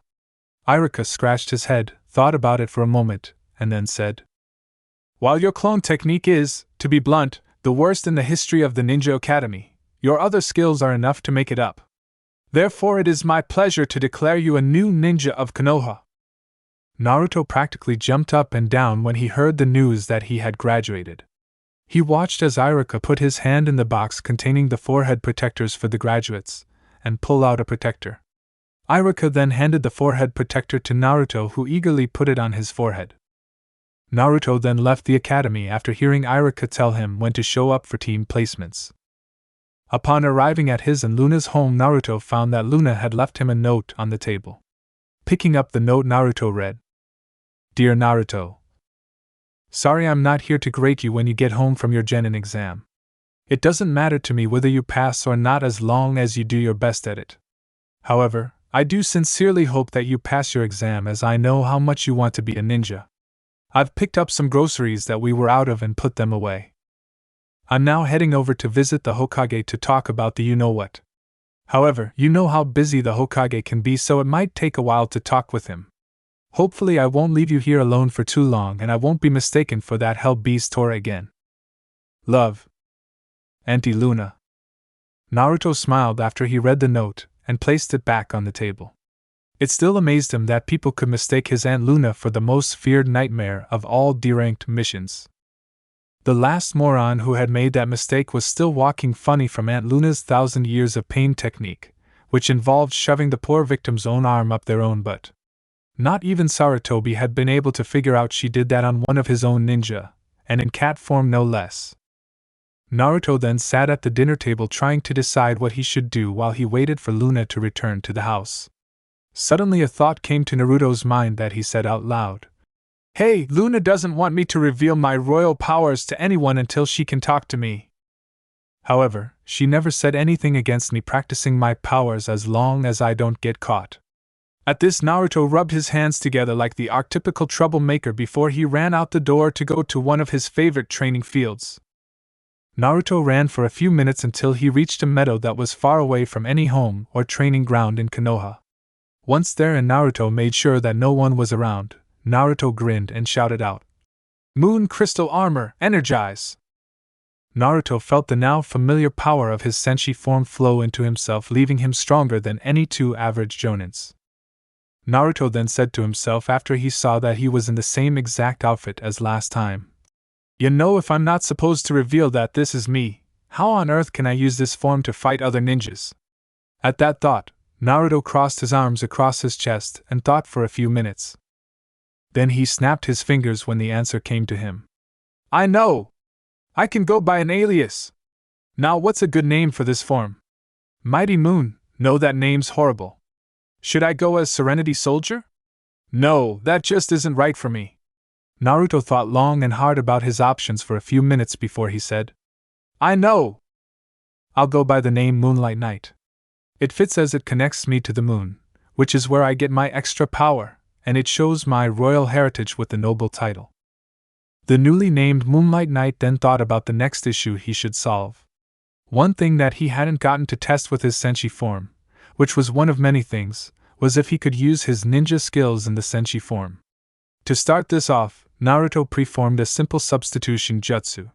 Iruka scratched his head, thought about it for a moment, and then said, "While your clone technique is, to be blunt, the worst in the history of the Ninja Academy, your other skills are enough to make it up. Therefore it is my pleasure to declare you a new ninja of Konoha." Naruto practically jumped up and down when he heard the news that he had graduated. He watched as Iruka put his hand in the box containing the forehead protectors for the graduates, and pull out a protector. Iruka then handed the forehead protector to Naruto, who eagerly put it on his forehead. Naruto then left the academy after hearing Iruka tell him when to show up for team placements. Upon arriving at his and Luna's home, Naruto found that Luna had left him a note on the table. Picking up the note, Naruto read, "Dear Naruto, sorry I'm not here to grade you when you get home from your genin exam. It doesn't matter to me whether you pass or not as long as you do your best at it. However, I do sincerely hope that you pass your exam, as I know how much you want to be a ninja. I've picked up some groceries that we were out of and put them away. I'm now heading over to visit the Hokage to talk about the you-know-what. However, you know how busy the Hokage can be, so it might take a while to talk with him. Hopefully I won't leave you here alone for too long and I won't be mistaken for that hell beast Tora again. Love, Auntie Luna." Naruto smiled after he read the note and placed it back on the table. It still amazed him that people could mistake his Aunt Luna for the most feared nightmare of all D-ranked missions. The last moron who had made that mistake was still walking funny from Aunt Luna's 1,000 years of pain technique, which involved shoving the poor victim's own arm up their own butt. Not even Sarutobi had been able to figure out she did that on one of his own ninja, and in cat form no less. Naruto then sat at the dinner table trying to decide what he should do while he waited for Luna to return to the house. Suddenly a thought came to Naruto's mind that he said out loud, "Hey, Luna doesn't want me to reveal my royal powers to anyone until she can talk to me. However, she never said anything against me practicing my powers as long as I don't get caught." At this, Naruto rubbed his hands together like the archetypical troublemaker before he ran out the door to go to one of his favorite training fields. Naruto ran for a few minutes until he reached a meadow that was far away from any home or training ground in Konoha. Once there and Naruto made sure that no one was around, Naruto grinned and shouted out, "Moon Crystal Armor, energize!" Naruto felt the now familiar power of his senshi form flow into himself, leaving him stronger than any 2 average jonins. Naruto then said to himself after he saw that he was in the same exact outfit as last time, "You know, if I'm not supposed to reveal that this is me, how on earth can I use this form to fight other ninjas?" At that thought, Naruto crossed his arms across his chest and thought for a few minutes. Then he snapped his fingers when the answer came to him. "I know! I can go by an alias! Now what's a good name for this form? Mighty Moon? No, that name's horrible. Should I go as Serenity Soldier? No, that just isn't right for me." Naruto thought long and hard about his options for a few minutes before he said, "I know! I'll go by the name Moonlight Knight. It fits as it connects me to the moon, which is where I get my extra power, and it shows my royal heritage with the noble title." The newly named Moonlight Knight then thought about the next issue he should solve. One thing that he hadn't gotten to test with his senshi form, which was one of many things, was if he could use his ninja skills in the senshi form. To start this off, Naruto preformed a simple substitution jutsu.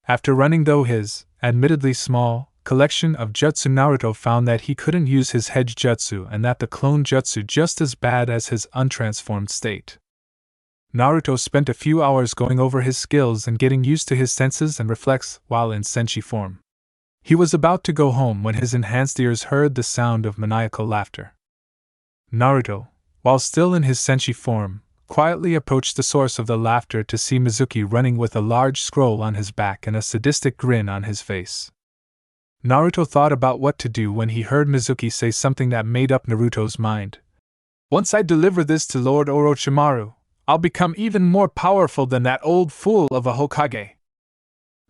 After running through his, admittedly small, collection of jutsu. Naruto found that he couldn't use his hedge jutsu and that the clone jutsu just as bad as his untransformed state. Naruto spent a few hours going over his skills and getting used to his senses and reflex while in senshi form. He was about to go home when his enhanced ears heard the sound of maniacal laughter. Naruto, while still in his senshi form, quietly approached the source of the laughter to see Mizuki running with a large scroll on his back and a sadistic grin on his face. Naruto thought about what to do when he heard Mizuki say something that made up Naruto's mind. "Once I deliver this to Lord Orochimaru, I'll become even more powerful than that old fool of a Hokage."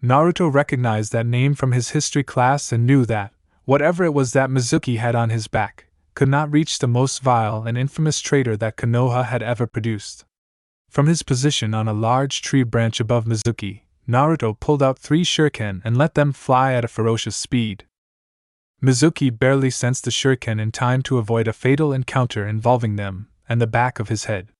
Naruto recognized that name from his history class and knew that, whatever it was that Mizuki had on his back, could not reach the most vile and infamous traitor that Konoha had ever produced. From his position on a large tree branch above Mizuki, Naruto pulled out 3 shuriken and let them fly at a ferocious speed. Mizuki barely sensed the shuriken in time to avoid a fatal encounter involving them and the back of his head.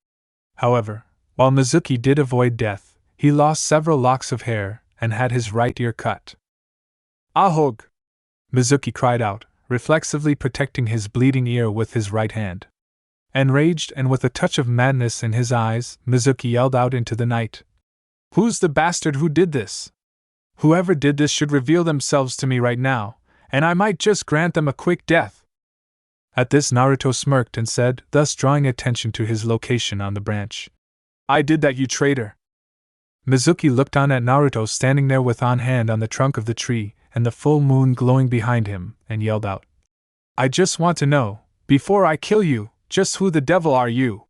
However, while Mizuki did avoid death, he lost several locks of hair and had his right ear cut. "Ahog!" Mizuki cried out, reflexively protecting his bleeding ear with his right hand. Enraged and with a touch of madness in his eyes, Mizuki yelled out into the night. "Who's the bastard who did this? Whoever did this should reveal themselves to me right now, and I might just grant them a quick death." At this Naruto smirked and said, thus drawing attention to his location on the branch, "I did that, you traitor." Mizuki looked on at Naruto standing there with on hand on the trunk of the tree and the full moon glowing behind him, and yelled out, "I just want to know, before I kill you, just who the devil are you?"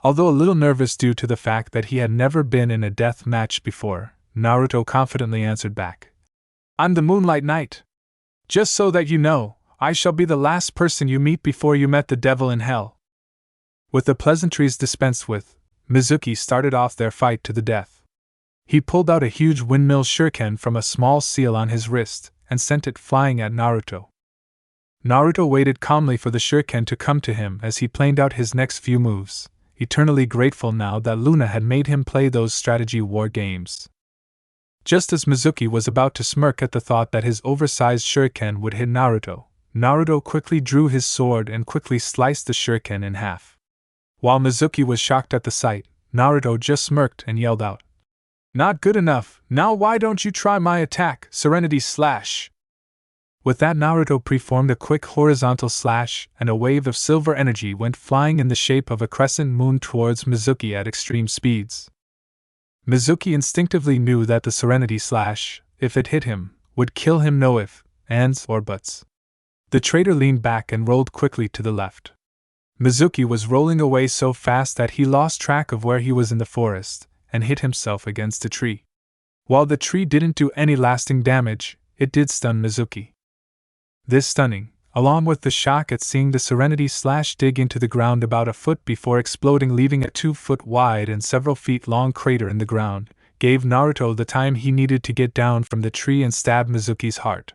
Although a little nervous due to the fact that he had never been in a death match before, Naruto confidently answered back, "I'm the Moonlight Knight. Just so that you know, I shall be the last person you meet before you met the devil in hell." With the pleasantries dispensed with, Mizuki started off their fight to the death. He pulled out a huge windmill shuriken from a small seal on his wrist and sent it flying at Naruto. Naruto waited calmly for the shuriken to come to him as he planned out his next few moves, eternally grateful now that Luna had made him play those strategy war games. Just as Mizuki was about to smirk at the thought that his oversized shuriken would hit Naruto, Naruto quickly drew his sword and quickly sliced the shuriken in half. While Mizuki was shocked at the sight, Naruto just smirked and yelled out, "Not good enough, now why don't you try my attack, Serenity Slash?" With that, Naruto preformed a quick horizontal slash, and a wave of silver energy went flying in the shape of a crescent moon towards Mizuki at extreme speeds. Mizuki instinctively knew that the Serenity Slash, if it hit him, would kill him, no ifs, ands, or buts. The traitor leaned back and rolled quickly to the left. Mizuki was rolling away so fast that he lost track of where he was in the forest, and hit himself against a tree. While the tree didn't do any lasting damage, it did stun Mizuki. This stunning, along with the shock at seeing the Serenity Slash dig into the ground about a foot before exploding, leaving a 2-foot wide and several feet long crater in the ground, gave Naruto the time he needed to get down from the tree and stab Mizuki's heart.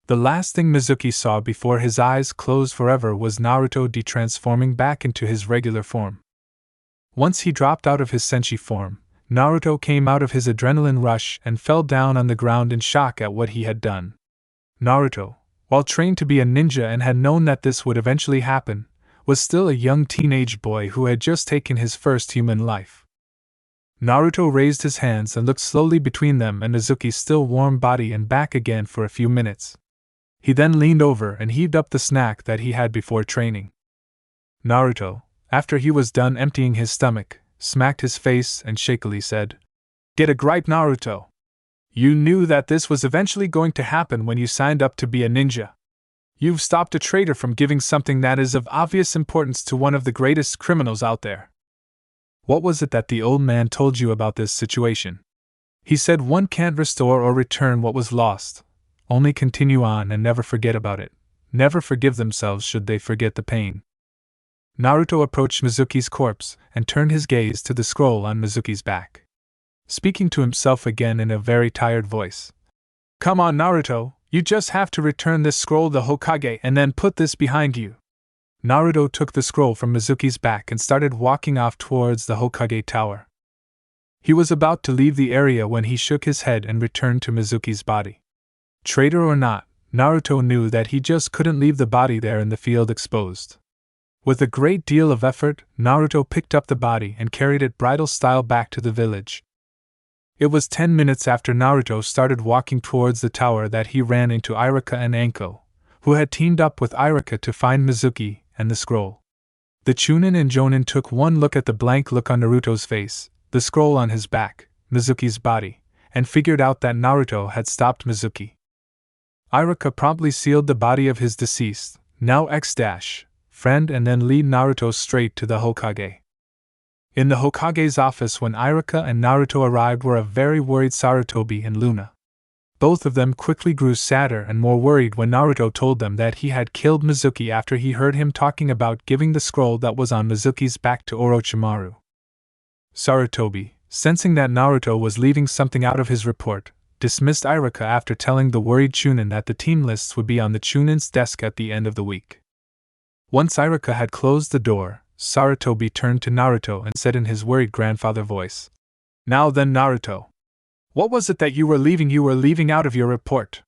The last thing Mizuki saw before his eyes closed forever was Naruto detransforming back into his regular form. Once he dropped out of his senshi form, Naruto came out of his adrenaline rush and fell down on the ground in shock at what he had done. Naruto, while trained to be a ninja and had known that this would eventually happen, was still a young teenage boy who had just taken his first human life. Naruto raised his hands and looked slowly between them and Mizuki's still warm body and back again for a few minutes. He then leaned over and heaved up the snack that he had before training. Naruto, after he was done emptying his stomach, smacked his face and shakily said, "Get a gripe, Naruto. You knew that this was eventually going to happen when you signed up to be a ninja. You've stopped a traitor from giving something that is of obvious importance to one of the greatest criminals out there." "What was it that the old man told you about this situation?" "He said one can't restore or return what was lost. Only continue on and never forget about it. Never forgive themselves should they forget the pain." Naruto approached Mizuki's corpse and turned his gaze to the scroll on Mizuki's back, speaking to himself again in a very tired voice. "Come on, Naruto, you just have to return this scroll to the Hokage and then put this behind you." Naruto took the scroll from Mizuki's back and started walking off towards the Hokage tower. He was about to leave the area when he shook his head and returned to Mizuki's body. Traitor or not, Naruto knew that he just couldn't leave the body there in the field exposed. With a great deal of effort, Naruto picked up the body and carried it bridal style back to the village. It was 10 minutes after Naruto started walking towards the tower that he ran into Iruka and Anko, who had teamed up with Iruka to find Mizuki and the scroll. The Chunin and Jonin took one look at the blank look on Naruto's face, the scroll on his back, Mizuki's body, and figured out that Naruto had stopped Mizuki. Iruka promptly sealed the body of his deceased, now ex-friend, and then led Naruto straight to the Hokage. In the Hokage's office when Iruka and Naruto arrived were a very worried Sarutobi and Luna. Both of them quickly grew sadder and more worried when Naruto told them that he had killed Mizuki after he heard him talking about giving the scroll that was on Mizuki's back to Orochimaru. Sarutobi, sensing that Naruto was leaving something out of his report, dismissed Iruka after telling the worried Chunin that the team lists would be on the Chunin's desk at the end of the week. Once Iruka had closed the door, Sarutobi turned to Naruto and said in his worried grandfather voice, "Now then, Naruto. What was it that you were leaving out of your report?"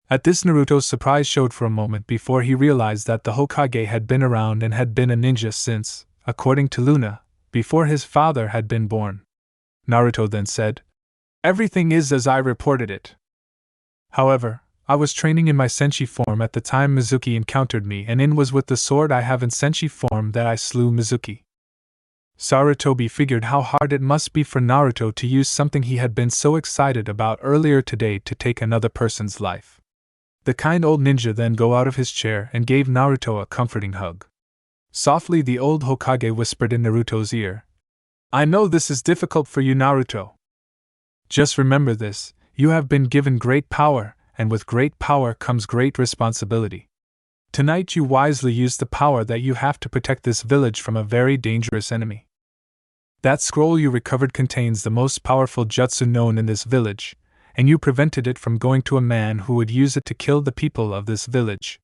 At this, Naruto's surprise showed for a moment before he realized that the Hokage had been around and had been a ninja since, according to Luna, before his father had been born. Naruto then said, "Everything is as I reported it. However, I was training in my Senshi form at the time Mizuki encountered me, and it was with the sword I have in Senshi form that I slew Mizuki." Sarutobi figured how hard it must be for Naruto to use something he had been so excited about earlier today to take another person's life. The kind old ninja then got out of his chair and gave Naruto a comforting hug. Softly the old Hokage whispered in Naruto's ear, "I know this is difficult for you, Naruto. Just remember this, you have been given great power, and with great power comes great responsibility. Tonight you wisely use the power that you have to protect this village from a very dangerous enemy. That scroll you recovered contains the most powerful jutsu known in this village, and you prevented it from going to a man who would use it to kill the people of this village."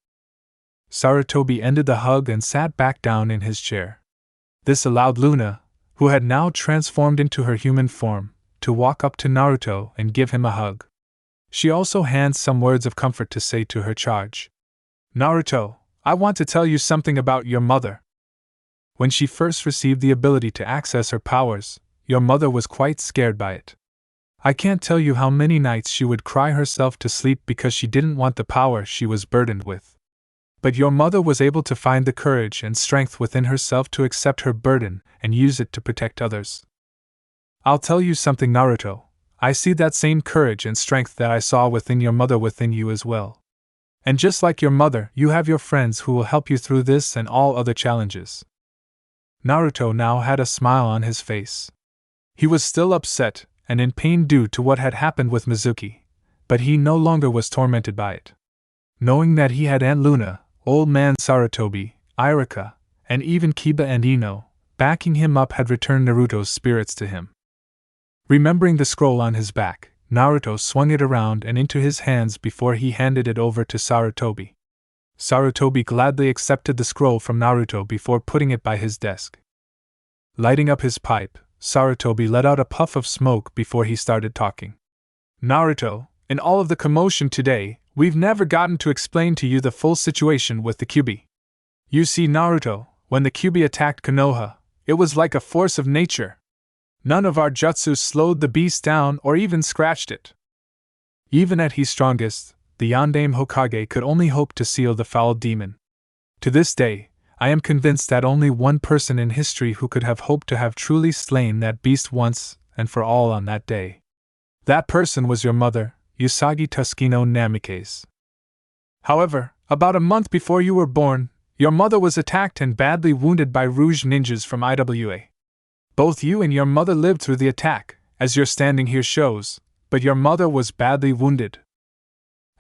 Sarutobi ended the hug and sat back down in his chair. This allowed Luna, who had now transformed into her human form, to walk up to Naruto and give him a hug. She also had some words of comfort to say to her charge. "Naruto, I want to tell you something about your mother. When she first received the ability to access her powers, your mother was quite scared by it. I can't tell you how many nights she would cry herself to sleep because she didn't want the power she was burdened with. But your mother was able to find the courage and strength within herself to accept her burden and use it to protect others. I'll tell you something, Naruto. I see that same courage and strength that I saw within your mother within you as well. And just like your mother, you have your friends who will help you through this and all other challenges." Naruto now had a smile on his face. He was still upset and in pain due to what had happened with Mizuki, but he no longer was tormented by it. Knowing that he had Aunt Luna, old man Sarutobi, Iruka, and even Kiba and Ino backing him up had returned Naruto's spirits to him. Remembering the scroll on his back, Naruto swung it around and into his hands before he handed it over to Sarutobi. Sarutobi gladly accepted the scroll from Naruto before putting it by his desk. Lighting up his pipe, Sarutobi let out a puff of smoke before he started talking. "Naruto, in all of the commotion today, we've never gotten to explain to you the full situation with the Kyubi. You see, Naruto, when the Kyubi attacked Konoha, it was like a force of nature. None of our jutsu slowed the beast down or even scratched it. Even at his strongest, the Yondaime Hokage could only hope to seal the foul demon. To this day, I am convinced that only one person in history who could have hoped to have truly slain that beast once and for all on that day. That person was your mother, Usagi Tuskino Namikaze. However, about a month before you were born, your mother was attacked and badly wounded by Rouge ninjas from IWA. Both you and your mother lived through the attack, as your standing here shows, but your mother was badly wounded.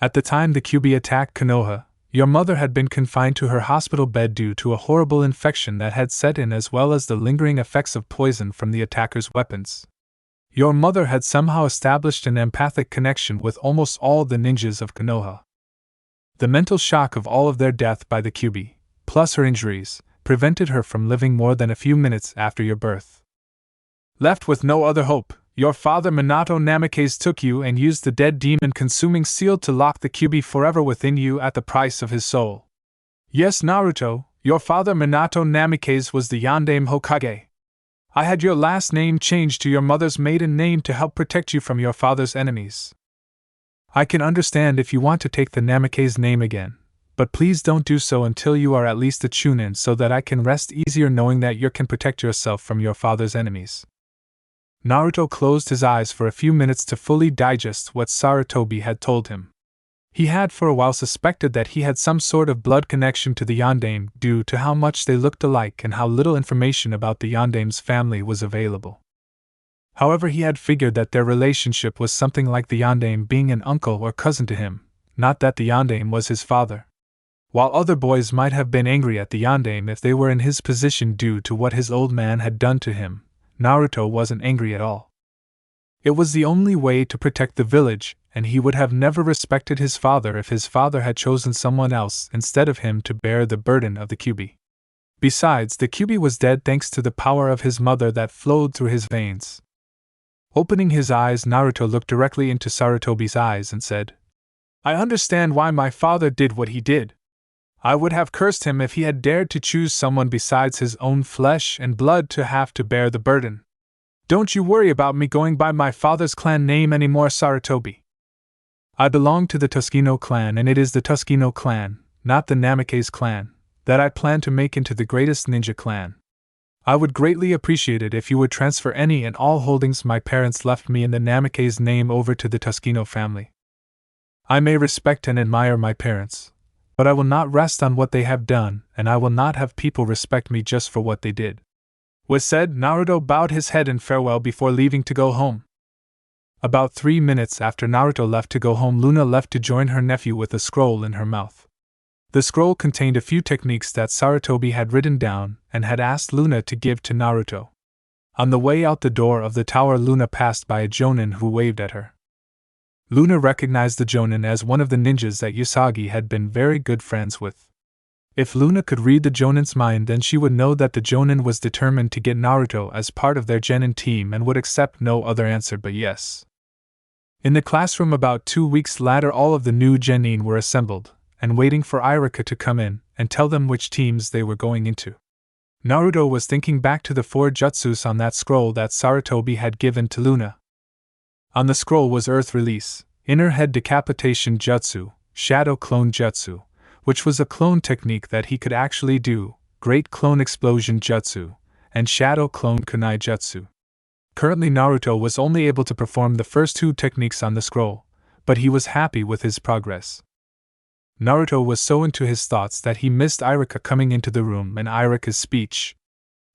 At the time the Kyubi attacked Konoha, your mother had been confined to her hospital bed due to a horrible infection that had set in as well as the lingering effects of poison from the attacker's weapons. Your mother had somehow established an empathic connection with almost all the ninjas of Konoha. The mental shock of all of their death by the Kyubi, plus her injuries, prevented her from living more than a few minutes after your birth. Left with no other hope, Your father Minato Namikaze took you and used the dead demon-consuming seal to lock the Kyubi forever within you at the price of his soul. Yes, Naruto, your father Minato Namikaze was the Yondaime Hokage. I had your last name changed to your mother's maiden name to help protect you from your father's enemies. I can understand if you want to take the Namikaze name again, but please don't do so until you are at least a Chunin so that I can rest easier knowing that you can protect yourself from your father's enemies. Naruto closed his eyes for a few minutes to fully digest what Sarutobi had told him. He had for a while suspected that he had some sort of blood connection to the Yondaime due to how much they looked alike and how little information about the Yondaime's family was available. However, he had figured that their relationship was something like the Yondaime being an uncle or cousin to him, not that the Yondaime was his father. While other boys might have been angry at the Yondaime if they were in his position due to what his old man had done to him, Naruto wasn't angry at all. It was the only way to protect the village, and he would have never respected his father if his father had chosen someone else instead of him to bear the burden of the Kyubi. Besides, the Kyubi was dead thanks to the power of his mother that flowed through his veins. Opening his eyes, Naruto looked directly into Sarutobi's eyes and said, I understand why my father did what he did. I would have cursed him if he had dared to choose someone besides his own flesh and blood to have to bear the burden. Don't you worry about me going by my father's clan name anymore, Sarutobi. I belong to the Tuskino clan, and it is the Tuskino clan, not the Namikaze clan, that I plan to make into the greatest ninja clan. I would greatly appreciate it if you would transfer any and all holdings my parents left me in the Namikaze name over to the Tuskino family. I may respect and admire my parents, but I will not rest on what they have done, and I will not have people respect me just for what they did. With said, Naruto bowed his head in farewell before leaving to go home. About 3 minutes after Naruto left to go home, Luna left to join her nephew with a scroll in her mouth. The scroll contained a few techniques that Sarutobi had written down and had asked Luna to give to Naruto. On the way out the door of the tower, Luna passed by a Jonin who waved at her. Luna recognized the Jonin as one of the ninjas that Usagi had been very good friends with. If Luna could read the Jonin's mind, then she would know that the Jonin was determined to get Naruto as part of their genin team and would accept no other answer but yes. In the classroom about 2 weeks later, all of the new genin were assembled, and waiting for Irika to come in and tell them which teams they were going into. Naruto was thinking back to the 4 jutsus on that scroll that Sarutobi had given to Luna. On the scroll was Earth Release, Inner Head Decapitation Jutsu, Shadow Clone Jutsu, which was a clone technique that he could actually do, Great Clone Explosion Jutsu, and Shadow Clone Kunai Jutsu. Currently Naruto was only able to perform the first 2 techniques on the scroll, but he was happy with his progress. Naruto was so into his thoughts that he missed Irika coming into the room and Irika's speech.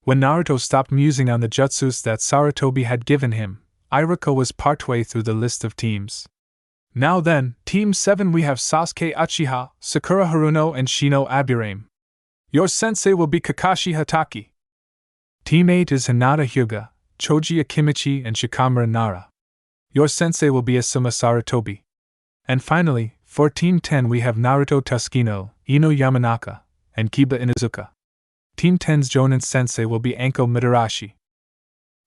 When Naruto stopped musing on the jutsus that Sarutobi had given him, Irika was partway through the list of teams. Now then, Team 7, we have Sasuke Uchiha, Sakura Haruno, and Shino Aburame. Your sensei will be Kakashi Hatake. Team 8 is Hinata Hyuga, Choji Akimichi, and Shikamaru Nara. Your sensei will be Asuma Sarutobi. And finally, for Team 10 we have Naruto Tuskino, Ino Yamanaka, and Kiba Inuzuka. Team 10's Jonin sensei will be Anko Mitarashi.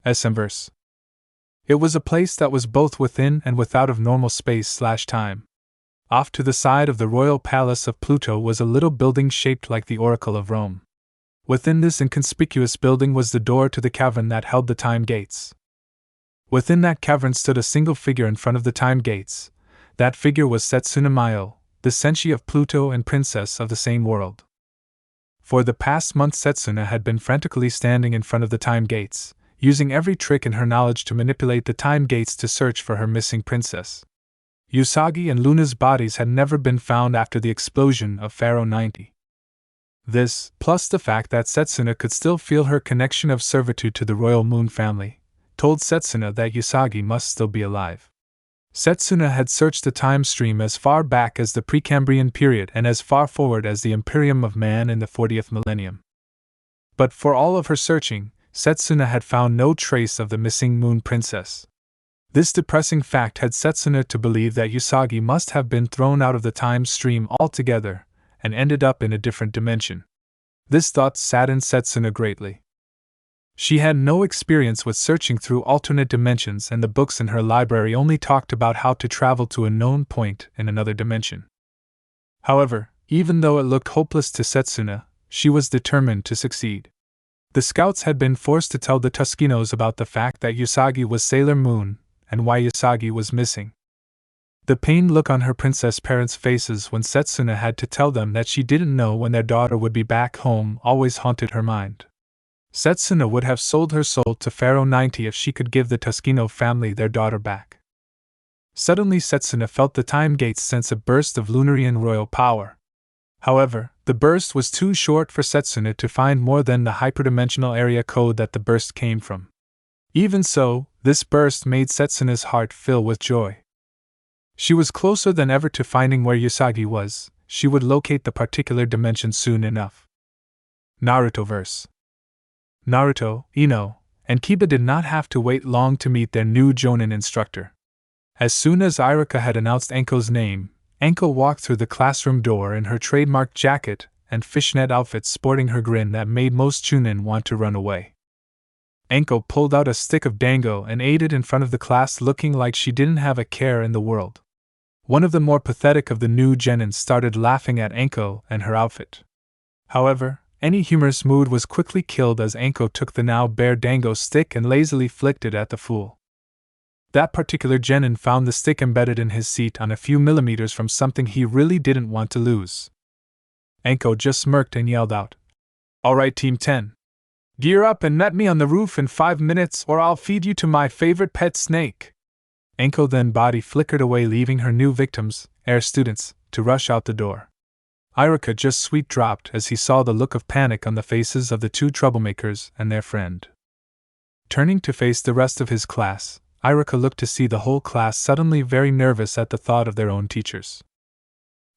SM verse. It was a place that was both within and without of normal space/time. Off to the side of the royal palace of Pluto was a little building shaped like the Oracle of Rome. Within this inconspicuous building was the door to the cavern that held the time gates. Within that cavern stood a single figure in front of the time gates. That figure was Setsuna Mayo, the senshi of Pluto and princess of the same world. For the past month Setsuna had been frantically standing in front of the time gates, using every trick in her knowledge to manipulate the time gates to search for her missing princess. Usagi and Luna's bodies had never been found after the explosion of Pharaoh 90. This, plus the fact that Setsuna could still feel her connection of servitude to the royal moon family, told Setsuna that Usagi must still be alive. Setsuna had searched the time stream as far back as the Precambrian period and as far forward as the Imperium of Man in the 40th millennium. But for all of her searching, Setsuna had found no trace of the missing moon princess. This depressing fact had Setsuna to believe that Usagi must have been thrown out of the time stream altogether and ended up in a different dimension. This thought saddened Setsuna greatly. She had no experience with searching through alternate dimensions, and the books in her library only talked about how to travel to a known point in another dimension. However, even though it looked hopeless to Setsuna, she was determined to succeed. The scouts had been forced to tell the Tuskenos about the fact that Usagi was Sailor Moon, and why Usagi was missing. The pained look on her princess parents' faces when Setsuna had to tell them that she didn't know when their daughter would be back home always haunted her mind. Setsuna would have sold her soul to Pharaoh 90 if she could give the Tuskeno family their daughter back. Suddenly Setsuna felt the time gates sense a burst of Lunarian royal power. However, the burst was too short for Setsuna to find more than the hyperdimensional area code that the burst came from. Even so, this burst made Setsuna's heart fill with joy. She was closer than ever to finding where Usagi was. She would locate the particular dimension soon enough. Naruto verse. Naruto, Ino, and Kiba did not have to wait long to meet their new Jonin instructor. As soon as Iruka had announced Anko's name, Anko walked through the classroom door in her trademark jacket and fishnet outfit, sporting her grin that made most Chunin want to run away. Anko pulled out a stick of dango and ate it in front of the class, looking like she didn't have a care in the world. One of the more pathetic of the new Genins started laughing at Anko and her outfit. However, any humorous mood was quickly killed as Anko took the now bare dango stick and lazily flicked it at the fool. That particular Genin found the stick embedded in his seat on a few millimeters from something he really didn't want to lose. Anko just smirked and yelled out, "Alright, Team 10. Gear up and met me on the roof in 5 minutes or I'll feed you to my favorite pet snake." Anko then body flickered away, leaving her new victims, air students, to rush out the door. Iruka just sweet dropped as he saw the look of panic on the faces of the two troublemakers and their friend. Turning to face the rest of his class, Iruka looked to see the whole class suddenly very nervous at the thought of their own teachers.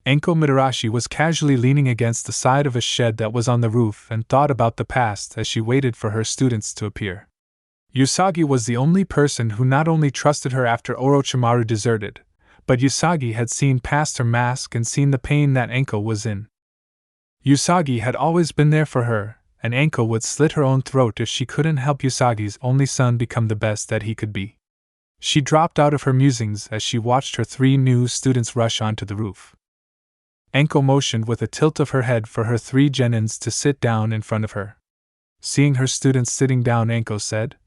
Anko Mitarashi was casually leaning against the side of a shed that was on the roof and thought about the past as she waited for her students to appear. Usagi was the only person who not only trusted her after Orochimaru deserted, but Usagi had seen past her mask and seen the pain that Anko was in. Usagi had always been there for her, and Anko would slit her own throat if she couldn't help Usagi's only son become the best that he could be. She dropped out of her musings as she watched her 3 new students rush onto the roof. Anko motioned with a tilt of her head for her 3 Genins to sit down in front of her. Seeing her students sitting down, Anko said,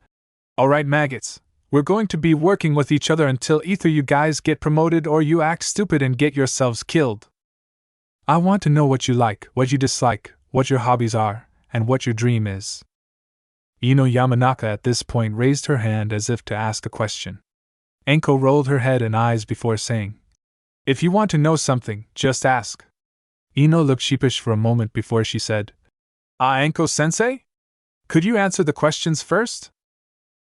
"Alright, maggots, we're going to be working with each other until either you guys get promoted or you act stupid and get yourselves killed. I want to know what you like, what you dislike, what your hobbies are, and what your dream is." Ino Yamanaka at this point raised her hand as if to ask a question. Anko rolled her head and eyes before saying, "If you want to know something, just ask." Ino looked sheepish for a moment before she said, Anko-sensei? Could you answer the questions first?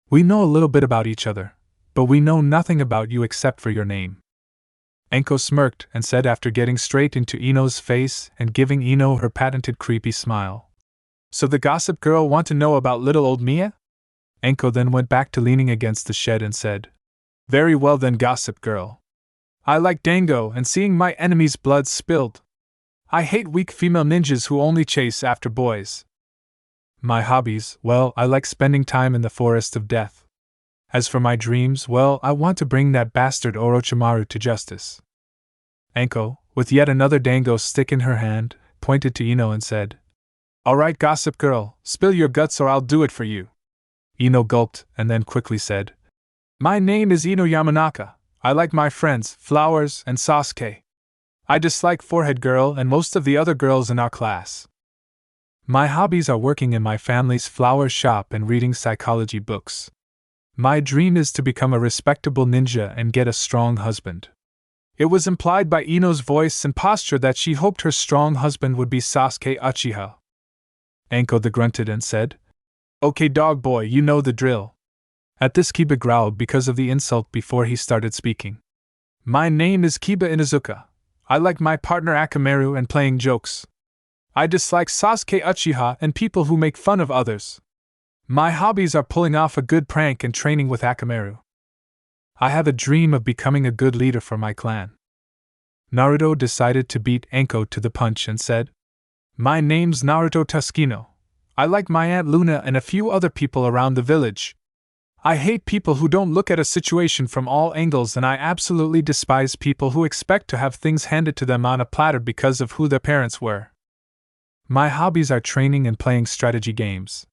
We know a little bit about each other, but we know nothing about you except for your name." Anko smirked and said after getting straight into Ino's face and giving Ino her patented creepy smile, "So the gossip girl want to know about little old Mia?" Anko then went back to leaning against the shed and said, "Very well then, gossip girl. I like dango and seeing my enemy's blood spilled. I hate weak female ninjas who only chase after boys. My hobbies, well, I like spending time in the forest of death. As for my dreams, well, I want to bring that bastard Orochimaru to justice." Anko, with yet another dango stick in her hand, pointed to Ino and said, "Alright, gossip girl, spill your guts or I'll do it for you." Ino gulped and then quickly said, "My name is Ino Yamanaka. I like my friends, flowers, and Sasuke. I dislike Forehead Girl and most of the other girls in our class. My hobbies are working in my family's flower shop and reading psychology books. My dream is to become a respectable ninja and get a strong husband." It was implied by Ino's voice and posture that she hoped her strong husband would be Sasuke Uchiha. Anko grunted and said, "Okay, dog boy, you know the drill." At this, Kiba growled because of the insult before he started speaking. "My name is Kiba Inuzuka. I like my partner Akamaru and playing jokes. I dislike Sasuke Uchiha and people who make fun of others. My hobbies are pulling off a good prank and training with Akamaru. I have a dream of becoming a good leader for my clan." Naruto decided to beat Anko to the punch and said, "My name's Naruto Tuskeno. I like my Aunt Luna and a few other people around the village. I hate people who don't look at a situation from all angles, and I absolutely despise people who expect to have things handed to them on a platter because of who their parents were. My hobbies are training and playing strategy games.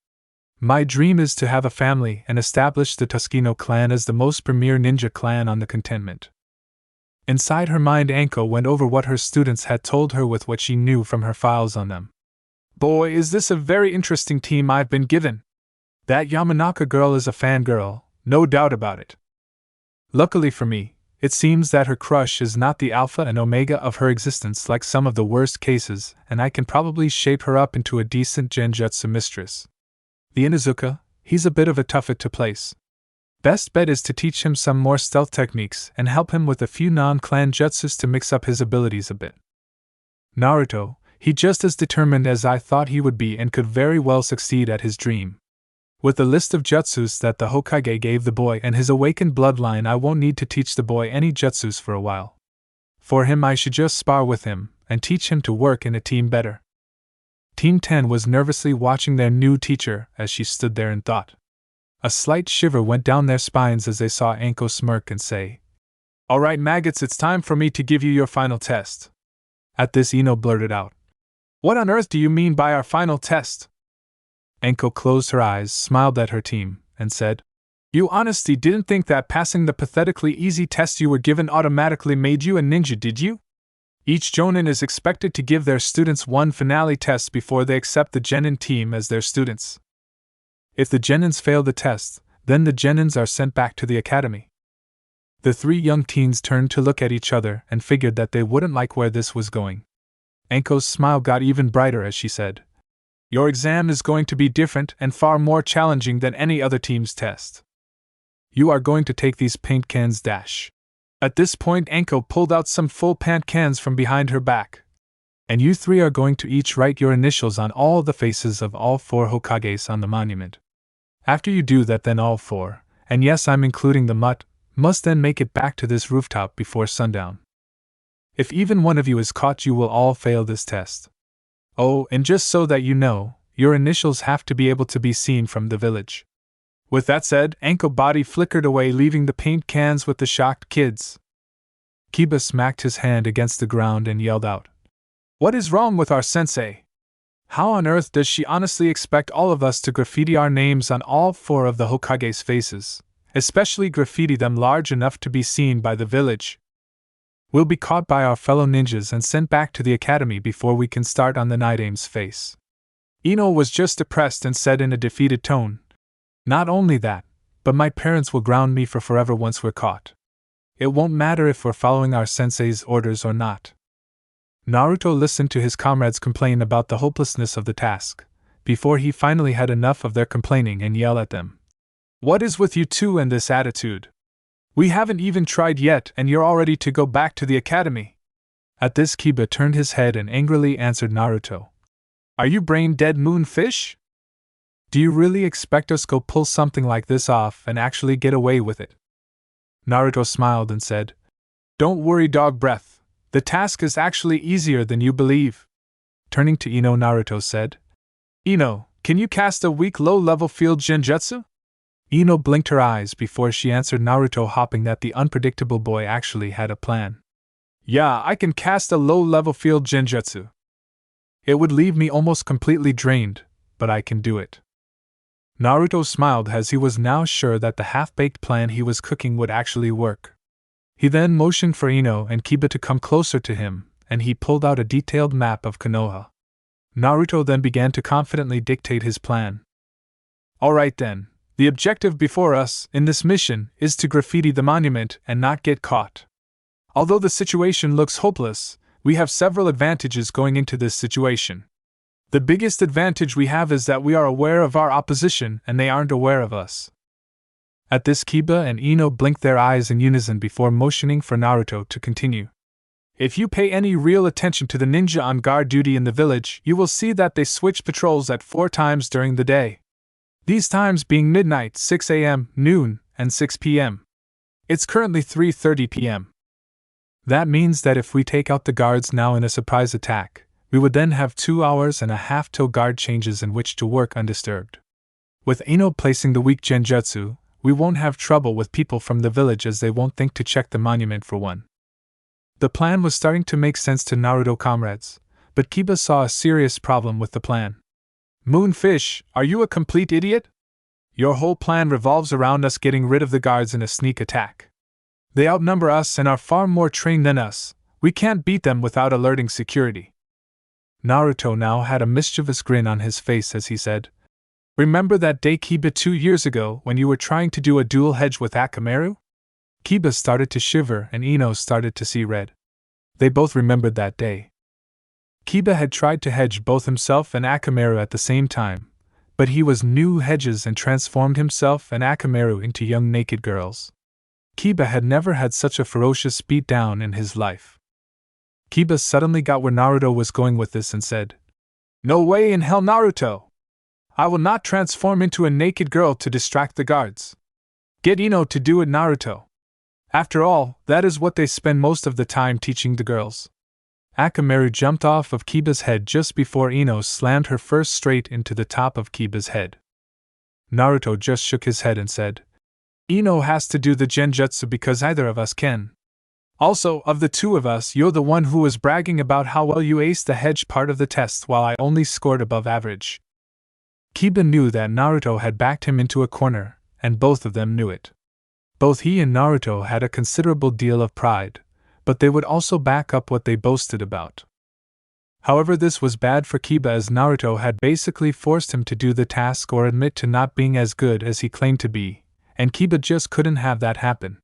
My dream is to have a family and establish the Tuskino clan as the most premier ninja clan on the continent. Inside her mind, Anko went over what her students had told her with what she knew from her files on them. Boy, is this a very interesting team I've been given. That Yamanaka girl is a fangirl, no doubt about it. Luckily for me, it seems that her crush is not the alpha and omega of her existence like some of the worst cases, and I can probably shape her up into a decent genjutsu mistress. The Inuzuka, he's a bit of a tuffet to place. Best bet is to teach him some more stealth techniques and help him with a few non-clan jutsus to mix up his abilities a bit. Naruto, he just as determined as I thought he would be and could very well succeed at his dream. With the list of jutsus that the Hokage gave the boy and his awakened bloodline, I won't need to teach the boy any jutsus for a while. For him, I should just spar with him and teach him to work in a team better. Team 10 was nervously watching their new teacher as she stood there in thought. A slight shiver went down their spines as they saw Anko smirk and say, "All right, maggots, it's time for me to give you your final test." At this, Ino blurted out, "What on earth do you mean by our final test?" Anko closed her eyes, smiled at her team, and said, "You honestly didn't think that passing the pathetically easy test you were given automatically made you a ninja, did you? Each jonin is expected to give their students one finale test before they accept the genin team as their students. If the genins fail the test, then the genins are sent back to the academy." The three young teens turned to look at each other and figured that they wouldn't like where this was going. Anko's smile got even brighter as she said, "Your exam is going to be different and far more challenging than any other team's test. You are going to take these paint cans dash." At this point, Anko pulled out some full paint cans from behind her back. "And you three are going to each write your initials on all the faces of all 4 Hokages on the monument. After you do that, then all 4, and yes, I'm including the mutt, must then make it back to this rooftop before sundown. If even one of you is caught, you will all fail this test. Oh, and just so that you know, your initials have to be able to be seen from the village." With that said, Anko's body flickered away, leaving the paint cans with the shocked kids. Kiba smacked his hand against the ground and yelled out, "What is wrong with our sensei? How on earth does she honestly expect all of us to graffiti our names on all 4 of the Hokage's faces, especially graffiti them large enough to be seen by the village? We'll be caught by our fellow ninjas and sent back to the academy before we can start on the Nidame's face." Ino was just depressed and said in a defeated tone, "Not only that, but my parents will ground me for forever once we're caught. It won't matter if we're following our sensei's orders or not." Naruto listened to his comrades complain about the hopelessness of the task, before he finally had enough of their complaining and yelled at them, "What is with you two and this attitude? We haven't even tried yet and you're all ready to go back to the academy." At this, Kiba turned his head and angrily answered Naruto, "Are you brain dead, moonfish? Do you really expect us to go pull something like this off and actually get away with it?" Naruto smiled and said, "Don't worry, dog breath. The task is actually easier than you believe." Turning to Ino, Naruto said, "Ino, can you cast a weak low-level field genjutsu?" Ino blinked her eyes before she answered Naruto, hoping that the unpredictable boy actually had a plan. "Yeah, I can cast a low-level field genjutsu. It would leave me almost completely drained, but I can do it." Naruto smiled as he was now sure that the half-baked plan he was cooking would actually work. He then motioned for Ino and Kiba to come closer to him, and he pulled out a detailed map of Konoha. Naruto then began to confidently dictate his plan. "All right then, the objective before us, in this mission, is to graffiti the monument and not get caught. Although the situation looks hopeless, we have several advantages going into this situation. The biggest advantage we have is that we are aware of our opposition and they aren't aware of us." At this, Kiba and Ino blinked their eyes in unison before motioning for Naruto to continue. "If you pay any real attention to the ninja on guard duty in the village, you will see that they switch patrols at 4 times during the day. These times being midnight, 6 a.m., noon, and 6 p.m. It's currently 3:30 p.m. That means that if we take out the guards now in a surprise attack, We would then have 2.5 hours till guard changes in which to work undisturbed. With Ino placing the weak genjutsu, we won't have trouble with people from the village as they won't think to check the monument for one. The plan was starting to make sense to Naruto comrades, but Kiba saw a serious problem with the plan. Moonfish, are you a complete idiot? Your whole plan revolves around us getting rid of the guards in a sneak attack. They outnumber us and are far more trained than us. We can't beat them without alerting security. Naruto now had a mischievous grin on his face as he said, Remember that day, Kiba, 2 years ago when you were trying to do a dual hedge with Akamaru? Kiba started to shiver and Ino started to see red. They both remembered that day. Kiba had tried to hedge both himself and Akamaru at the same time, but he was new hedges and transformed himself and Akamaru into young naked girls. Kiba had never had such a ferocious beatdown in his life. Kiba suddenly got where Naruto was going with this and said, No way in hell, Naruto! I will not transform into a naked girl to distract the guards. Get Ino to do it, Naruto. After all, that is what they spend most of the time teaching the girls. Akamaru jumped off of Kiba's head just before Ino slammed her first straight into the top of Kiba's head. Naruto just shook his head and said, Ino has to do the genjutsu because either of us can. Also, of the two of us, you're the one who was bragging about how well you aced the hedge part of the test while I only scored above average. Kiba knew that Naruto had backed him into a corner, and both of them knew it. Both he and Naruto had a considerable deal of pride, but they would also back up what they boasted about. However, this was bad for Kiba as Naruto had basically forced him to do the task or admit to not being as good as he claimed to be, and Kiba just couldn't have that happen.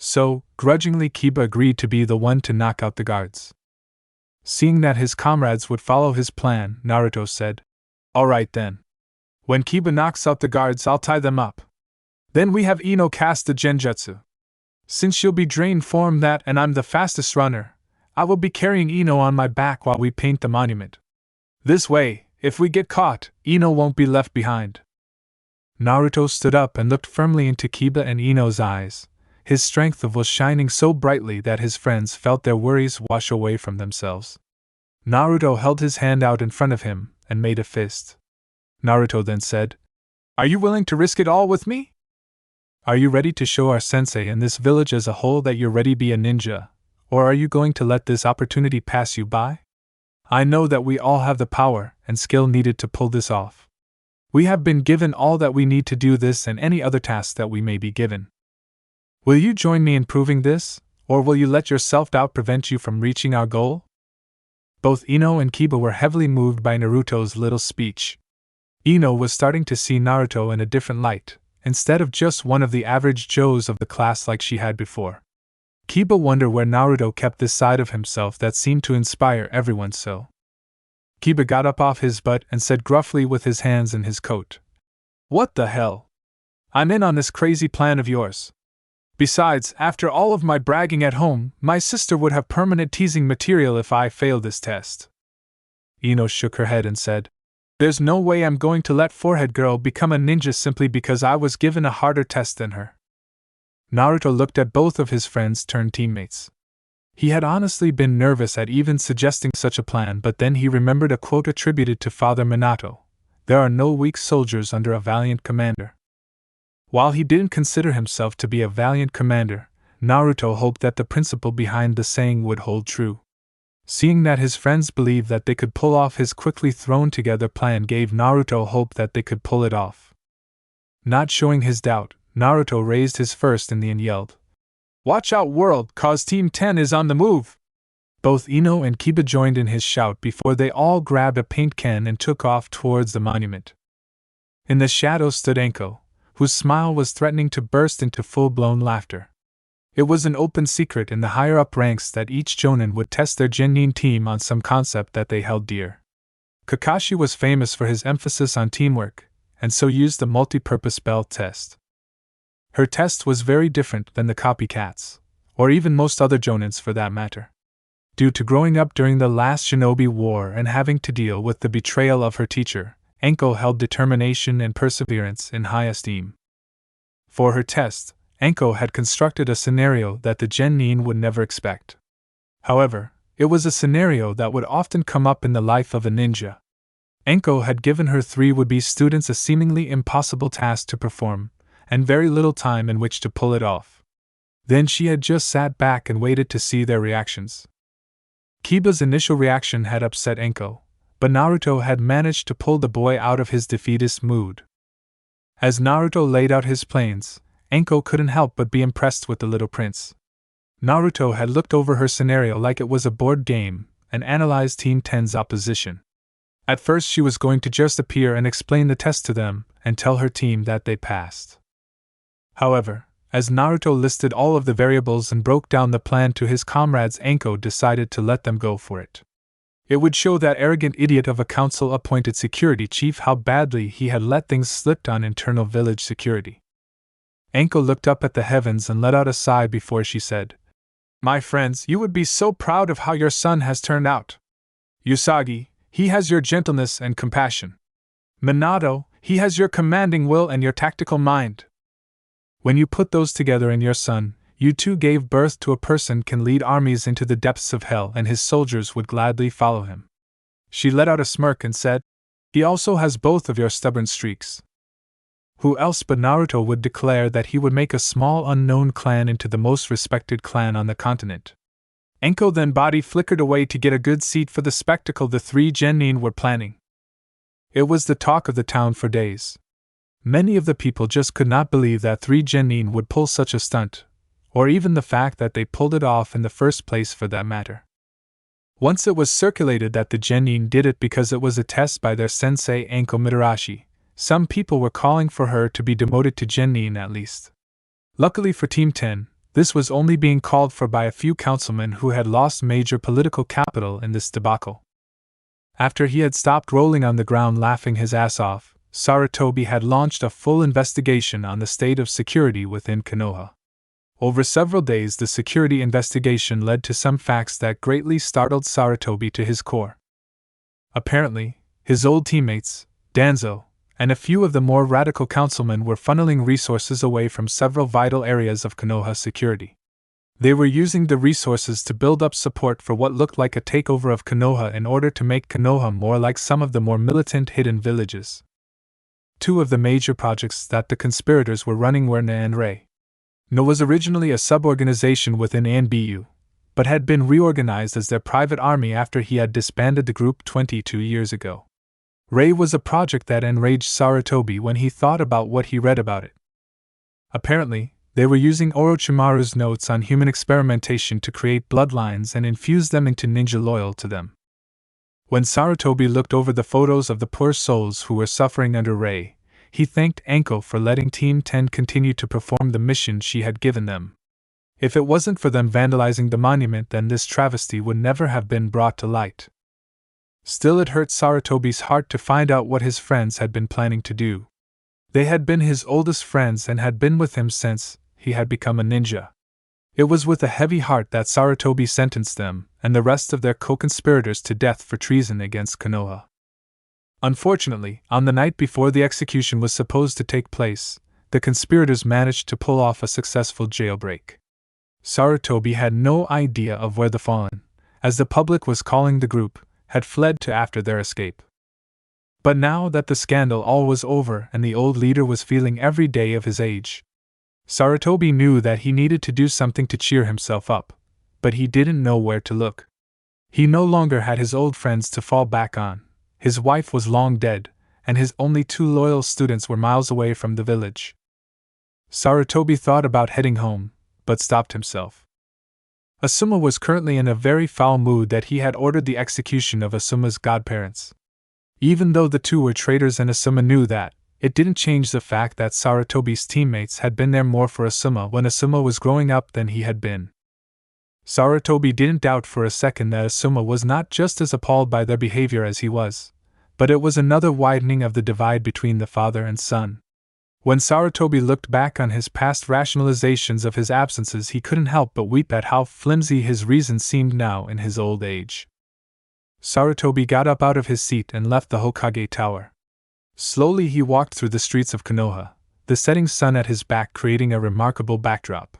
So, grudgingly, Kiba agreed to be the one to knock out the guards. Seeing that his comrades would follow his plan, Naruto said, Alright then. When Kiba knocks out the guards, I'll tie them up. Then we have Ino cast the genjutsu. Since she'll be drained from that and I'm the fastest runner, I will be carrying Ino on my back while we paint the monument. This way, if we get caught, Ino won't be left behind. Naruto stood up and looked firmly into Kiba and Ino's eyes. His strength was shining so brightly that his friends felt their worries wash away from themselves. Naruto held his hand out in front of him and made a fist. Naruto then said, Are you willing to risk it all with me? Are you ready to show our sensei and this village as a whole that you're ready to be a ninja, or are you going to let this opportunity pass you by? I know that we all have the power and skill needed to pull this off. We have been given all that we need to do this and any other task that we may be given. Will you join me in proving this, or will you let your self-doubt prevent you from reaching our goal? Both Ino and Kiba were heavily moved by Naruto's little speech. Ino was starting to see Naruto in a different light, instead of just one of the average Joes of the class like she had before. Kiba wondered where Naruto kept this side of himself that seemed to inspire everyone so. Kiba got up off his butt and said gruffly with his hands in his coat, What the hell? I'm in on this crazy plan of yours. Besides, after all of my bragging at home, my sister would have permanent teasing material if I failed this test. Ino shook her head and said, There's no way I'm going to let Forehead Girl become a ninja simply because I was given a harder test than her. Naruto looked at both of his friends turned teammates. He had honestly been nervous at even suggesting such a plan, but then he remembered a quote attributed to Father Minato, There are no weak soldiers under a valiant commander. While he didn't consider himself to be a valiant commander, Naruto hoped that the principle behind the saying would hold true. Seeing that his friends believed that they could pull off his quickly thrown together plan gave Naruto hope that they could pull it off. Not showing his doubt, Naruto raised his fist in the air and yelled, Watch out, world, cause Team 10 is on the move! Both Ino and Kiba joined in his shout before they all grabbed a paint can and took off towards the monument. In the shadows stood Anko, whose smile was threatening to burst into full-blown laughter. It was an open secret in the higher-up ranks that each Jonin would test their genin team on some concept that they held dear. Kakashi was famous for his emphasis on teamwork, and so used the multi-purpose bell test. Her test was very different than the copycats, or even most other Jonins for that matter. Due to growing up during the last Shinobi War and having to deal with the betrayal of her teacher, Anko held determination and perseverance in high esteem. For her test, Anko had constructed a scenario that the genin would never expect. However, It was a scenario that would often come up in the life of a ninja. Anko had given her 3 would-be students a seemingly impossible task to perform, and very little time in which to pull it off. Then she had just sat back and waited to see their reactions. Kiba's initial reaction had upset Anko, but Naruto had managed to pull the boy out of his defeatist mood. As Naruto laid out his plans, Anko couldn't help but be impressed with the little prince. Naruto had looked over her scenario like it was a board game and analyzed Team 10's opposition. At first she was going to just appear and explain the test to them and tell her team that they passed. However, as Naruto listed all of the variables and broke down the plan to his comrades, Anko decided to let them go for it. It would show that arrogant idiot of a council-appointed security chief how badly he had let things slip on internal village security. Anko looked up at the heavens and let out a sigh before she said, "My friends, you would be so proud of how your son has turned out. Usagi, he has your gentleness and compassion. Minato, he has your commanding will and your tactical mind. When you put those together in your son, you too gave birth to a person can lead armies into the depths of hell and his soldiers would gladly follow him." She let out a smirk and said, "He also has both of your stubborn streaks." Who else but Naruto would declare that he would make a small unknown clan into the most respected clan on the continent? Anko then body flickered away to get a good seat for the spectacle the 3 genin were planning. It was the talk of the town for days. Many of the people just could not believe that 3 genin would pull such a stunt, or even the fact that they pulled it off in the first place for that matter. Once it was circulated that the genin did it because it was a test by their sensei Anko Mitarashi, some people were calling for her to be demoted to genin at least. Luckily for Team 10, this was only being called for by a few councilmen who had lost major political capital in this debacle. After he had stopped rolling on the ground laughing his ass off, Sarutobi had launched a full investigation on the state of security within Konoha. Over several days the security investigation led to some facts that greatly startled Sarutobi to his core. Apparently, his old teammates, Danzo, and a few of the more radical councilmen were funneling resources away from several vital areas of Konoha security. They were using the resources to build up support for what looked like a takeover of Konoha in order to make Konoha more like some of the more militant hidden villages. 2 of the major projects that the conspirators were running were Na and Rei. No was originally a sub-organization within ANBU, but had been reorganized as their private army after he had disbanded the group 22 years ago. Rei was a project that enraged Sarutobi when he thought about what he read about it. Apparently, they were using Orochimaru's notes on human experimentation to create bloodlines and infuse them into ninja loyal to them. When Sarutobi looked over the photos of the poor souls who were suffering under Rei, he thanked Anko for letting Team 10 continue to perform the mission she had given them. If it wasn't for them vandalizing the monument, then this travesty would never have been brought to light. Still, it hurt Sarutobi's heart to find out what his friends had been planning to do. They had been his oldest friends and had been with him since he had become a ninja. It was with a heavy heart that Sarutobi sentenced them and the rest of their co-conspirators to death for treason against Konoha. Unfortunately, on the night before the execution was supposed to take place, the conspirators managed to pull off a successful jailbreak. Sarutobi had no idea of where the fallen, as the public was calling the group, had fled to after their escape. But now that the scandal all was over and the old leader was feeling every day of his age, Sarutobi knew that he needed to do something to cheer himself up, but he didn't know where to look. He no longer had his old friends to fall back on, his wife was long dead, and his only 2 loyal students were miles away from the village. Sarutobi thought about heading home, but stopped himself. Asuma was currently in a very foul mood that he had ordered the execution of Asuma's godparents. Even though the 2 were traitors and Asuma knew that, it didn't change the fact that Sarutobi's teammates had been there more for Asuma when Asuma was growing up than he had been. Sarutobi didn't doubt for a second that Asuma was not just as appalled by their behavior as he was, but it was another widening of the divide between the father and son. When Sarutobi looked back on his past rationalizations of his absences, he couldn't help but weep at how flimsy his reason seemed now in his old age. Sarutobi got up out of his seat and left the Hokage Tower. Slowly he walked through the streets of Konoha, the setting sun at his back creating a remarkable backdrop.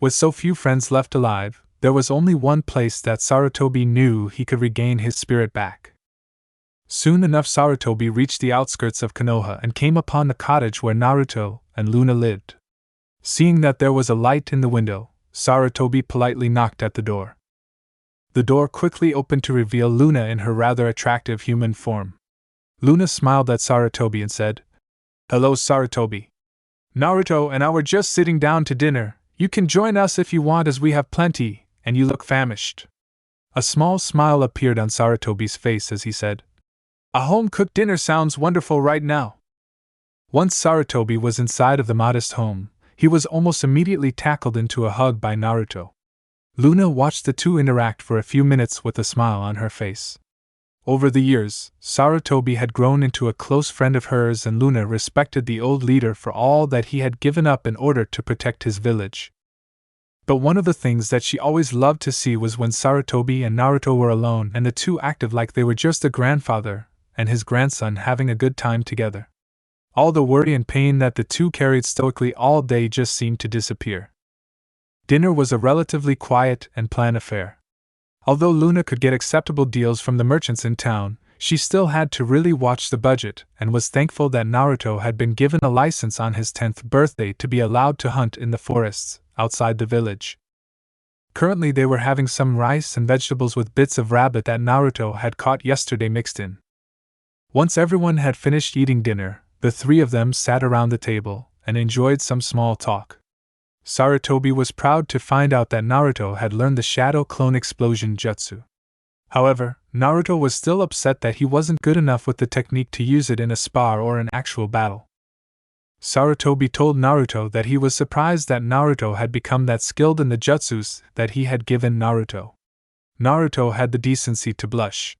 With so few friends left alive, There was only one place that Sarutobi knew he could regain his spirit back. Soon enough Sarutobi reached the outskirts of Konoha and came upon the cottage where Naruto and Luna lived. Seeing that there was a light in the window, Sarutobi politely knocked at the door. The door quickly opened to reveal Luna in her rather attractive human form. Luna smiled at Sarutobi and said, "Hello Sarutobi. Naruto and I were just sitting down to dinner. You can join us if you want as we have plenty, and you look famished." A small smile appeared on Sarutobi's face as he said, "A home-cooked dinner sounds wonderful right now." Once Sarutobi was inside of the modest home, he was almost immediately tackled into a hug by Naruto. Luna watched the two interact for a few minutes with a smile on her face. Over the years, Sarutobi had grown into a close friend of hers, and Luna respected the old leader for all that he had given up in order to protect his village. But one of the things that she always loved to see was when Sarutobi and Naruto were alone and the two acted like they were just a grandfather and his grandson having a good time together. All the worry and pain that the two carried stoically all day just seemed to disappear. Dinner was a relatively quiet and planned affair. Although Luna could get acceptable deals from the merchants in town, she still had to really watch the budget and was thankful that Naruto had been given a license on his 10th birthday to be allowed to hunt in the forests outside the village. Currently they were having some rice and vegetables with bits of rabbit that Naruto had caught yesterday mixed in. Once everyone had finished eating dinner, the three of them sat around the table and enjoyed some small talk. Sarutobi was proud to find out that Naruto had learned the Shadow Clone Explosion Jutsu. However, Naruto was still upset that he wasn't good enough with the technique to use it in a spar or an actual battle. Sarutobi told Naruto that he was surprised that Naruto had become that skilled in the jutsus that he had given Naruto. Naruto had the decency to blush.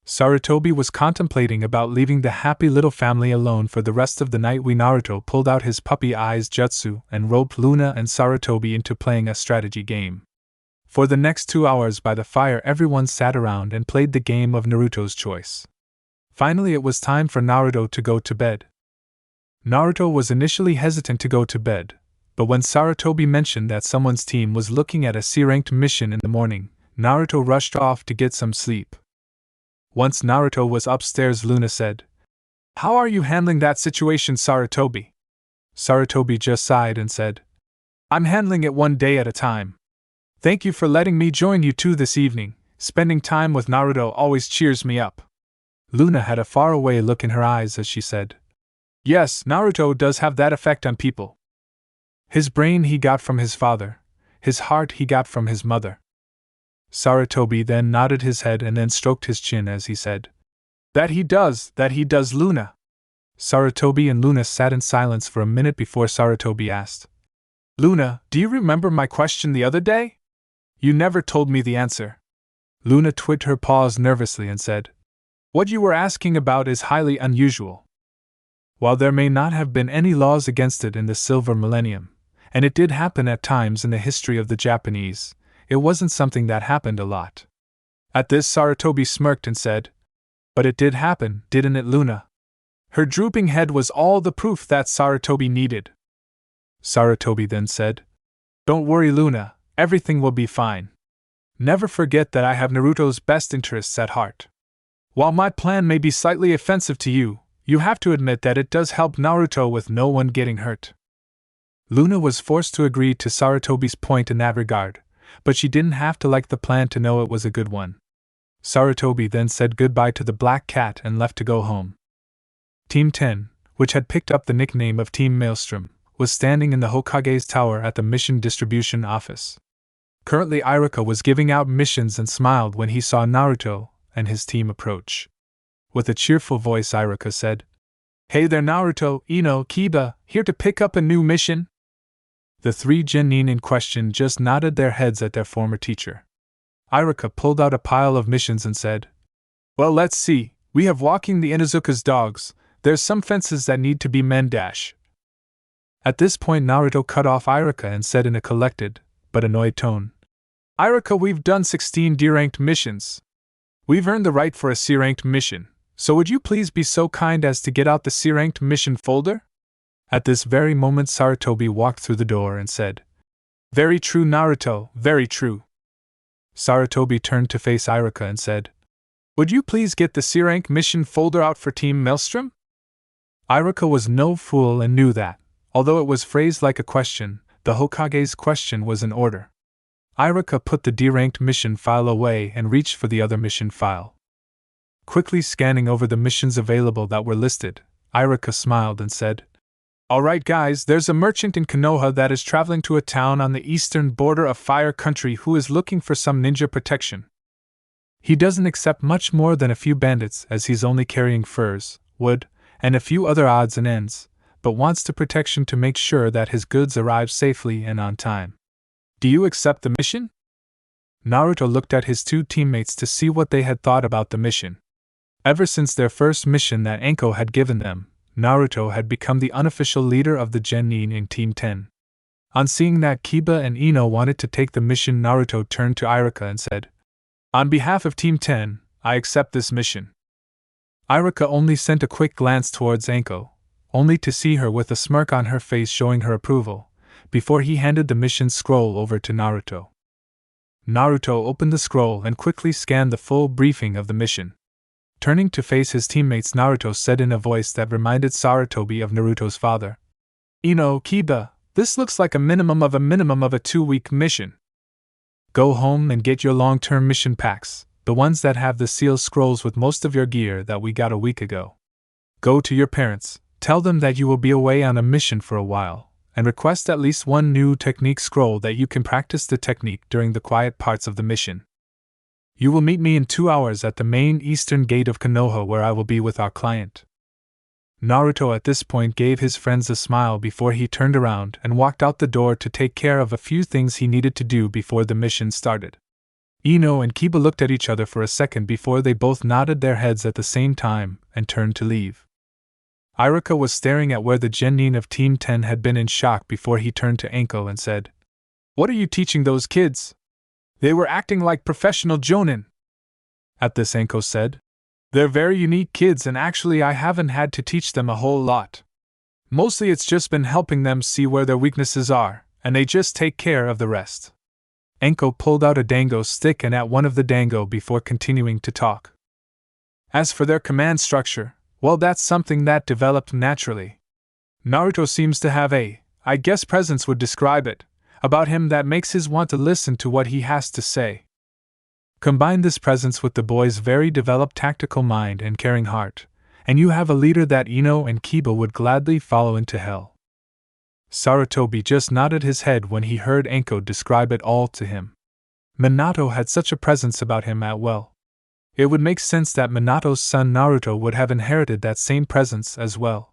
Sarutobi was contemplating about leaving the happy little family alone for the rest of the night when Naruto pulled out his puppy eyes jutsu and roped Luna and Sarutobi into playing a strategy game. For the next 2 hours by the fire everyone sat around and played the game of Naruto's choice. Finally it was time for Naruto to go to bed. Naruto was initially hesitant to go to bed, but when Sarutobi mentioned that someone's team was looking at a C-ranked mission in the morning, Naruto rushed off to get some sleep. Once Naruto was upstairs, Luna said, "How are you handling that situation, Sarutobi?" Sarutobi just sighed and said, "I'm handling it one day at a time. Thank you for letting me join you two this evening. Spending time with Naruto always cheers me up." Luna had a faraway look in her eyes as she said, "Yes, Naruto does have that effect on people. His brain he got from his father, his heart he got from his mother." Sarutobi then nodded his head and then stroked his chin as he said, that he does, Luna." Sarutobi and Luna sat in silence for a minute before Sarutobi asked, "Luna, do you remember my question the other day? You never told me the answer." Luna twitched her paws nervously and said, "What you were asking about is highly unusual. While there may not have been any laws against it in the Silver Millennium, and it did happen at times in the history of the Japanese, it wasn't something that happened a lot." At this Sarutobi smirked and said, "But it did happen, didn't it, Luna?" Her drooping head was all the proof that Sarutobi needed. Sarutobi then said, "Don't worry, Luna, everything will be fine. Never forget that I have Naruto's best interests at heart. While my plan may be slightly offensive to you, you have to admit that it does help Naruto with no one getting hurt." Luna was forced to agree to Sarutobi's point in that regard, but she didn't have to like the plan to know it was a good one. Sarutobi then said goodbye to the Black Cat and left to go home. Team 10, which had picked up the nickname of Team Maelstrom, was standing in the Hokage's tower at the mission distribution office. Currently Iruka was giving out missions and smiled when he saw Naruto and his team approach. With a cheerful voice Iruka said, "Hey there Naruto, Ino, Kiba, here to pick up a new mission?" The three genin in question just nodded their heads at their former teacher. Iruka pulled out a pile of missions and said, "Well, let's see, we have walking the Inuzuka's dogs, there's some fences that need to be mended." At this point Naruto cut off Iruka and said in a collected, but annoyed tone, "Iruka, we've done 16 D-ranked missions. We've earned the right for a C-ranked mission, so would you please be so kind as to get out the C-ranked mission folder?" At this very moment Sarutobi walked through the door and said, Very true, Naruto, very true. Sarutobi turned to face Iruka and said, Would you please get the C-Rank mission folder out for Team Maelstrom? Iruka was no fool and knew that, although it was phrased like a question, the Hokage's question was an order. Iruka put the D-ranked mission file away and reached for the other mission file. Quickly scanning over the missions available that were listed, Iruka smiled and said, Alright guys, there's a merchant in Konoha that is traveling to a town on the eastern border of Fire Country who is looking for some ninja protection. He doesn't accept much more than a few bandits as he's only carrying furs, wood, and a few other odds and ends, but wants the protection to make sure that his goods arrive safely and on time. Do you accept the mission? Naruto looked at his two teammates to see what they had thought about the mission. Ever since their first mission that Anko had given them, Naruto had become the unofficial leader of the Genin in Team 10. On seeing that Kiba and Ino wanted to take the mission, Naruto turned to Iruka and said, On behalf of Team 10, I accept this mission. Iruka only sent a quick glance towards Anko, only to see her with a smirk on her face showing her approval, before he handed the mission scroll over to Naruto. Naruto opened the scroll and quickly scanned the full briefing of the mission. Turning to face his teammates, Naruto said in a voice that reminded Sarutobi of Naruto's father, Ino, Kiba, this looks like a minimum of a 2-week mission. Go home and get your long-term mission packs, the ones that have the seal scrolls with most of your gear that we got a week ago. Go to your parents, tell them that you will be away on a mission for a while, and request at least one new technique scroll that you can practice the technique during the quiet parts of the mission. You will meet me in 2 hours at the main eastern gate of Konoha where I will be with our client. Naruto at this point gave his friends a smile before he turned around and walked out the door to take care of a few things he needed to do before the mission started. Ino and Kiba looked at each other for a second before they both nodded their heads at the same time and turned to leave. Iruka was staring at where the genin of Team 10 had been in shock before he turned to Anko and said, What are you teaching those kids? They were acting like professional jonin. At this, Anko said, They're very unique kids and actually I haven't had to teach them a whole lot. Mostly it's just been helping them see where their weaknesses are, and they just take care of the rest. Anko pulled out a dango stick and at one of the dango before continuing to talk. As for their command structure, well, that's something that developed naturally. Naruto seems to have I guess presence would describe it, about him that makes his want to listen to what he has to say. Combine this presence with the boy's very developed tactical mind and caring heart, and you have a leader that Ino and Kiba would gladly follow into hell. Sarutobi just nodded his head when he heard Anko describe it all to him. Minato had such a presence about him it would make sense that Minato's son Naruto would have inherited that same presence as well.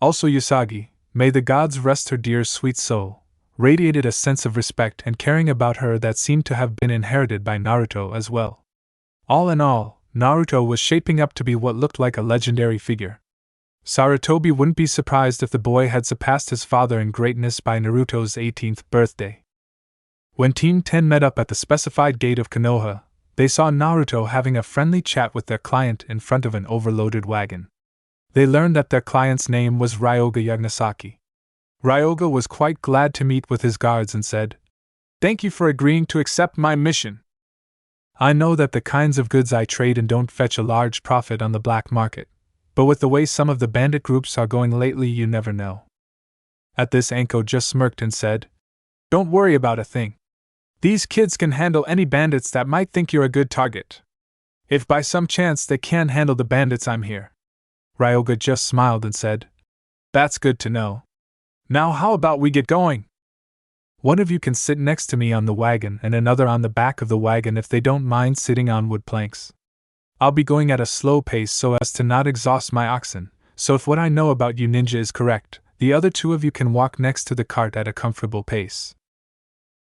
Also Usagi, may the gods rest her dear sweet soul, radiated a sense of respect and caring about her that seemed to have been inherited by Naruto as well. All in all, Naruto was shaping up to be what looked like a legendary figure. Sarutobi wouldn't be surprised if the boy had surpassed his father in greatness by Naruto's 18th birthday. When Team 10 met up at the specified gate of Konoha, they saw Naruto having a friendly chat with their client in front of an overloaded wagon. They learned that their client's name was Ryoga Yagnasaki. Ryoga was quite glad to meet with his guards and said, Thank you for agreeing to accept my mission. I know that the kinds of goods I trade in don't fetch a large profit on the black market, but with the way some of the bandit groups are going lately, you never know. At this, Anko just smirked and said, Don't worry about a thing. These kids can handle any bandits that might think you're a good target. If by some chance they can't handle the bandits, I'm here. Ryoga just smiled and said, That's good to know. Now how about we get going? One of you can sit next to me on the wagon and another on the back of the wagon if they don't mind sitting on wood planks. I'll be going at a slow pace so as to not exhaust my oxen, so if what I know about you ninja is correct, the other two of you can walk next to the cart at a comfortable pace.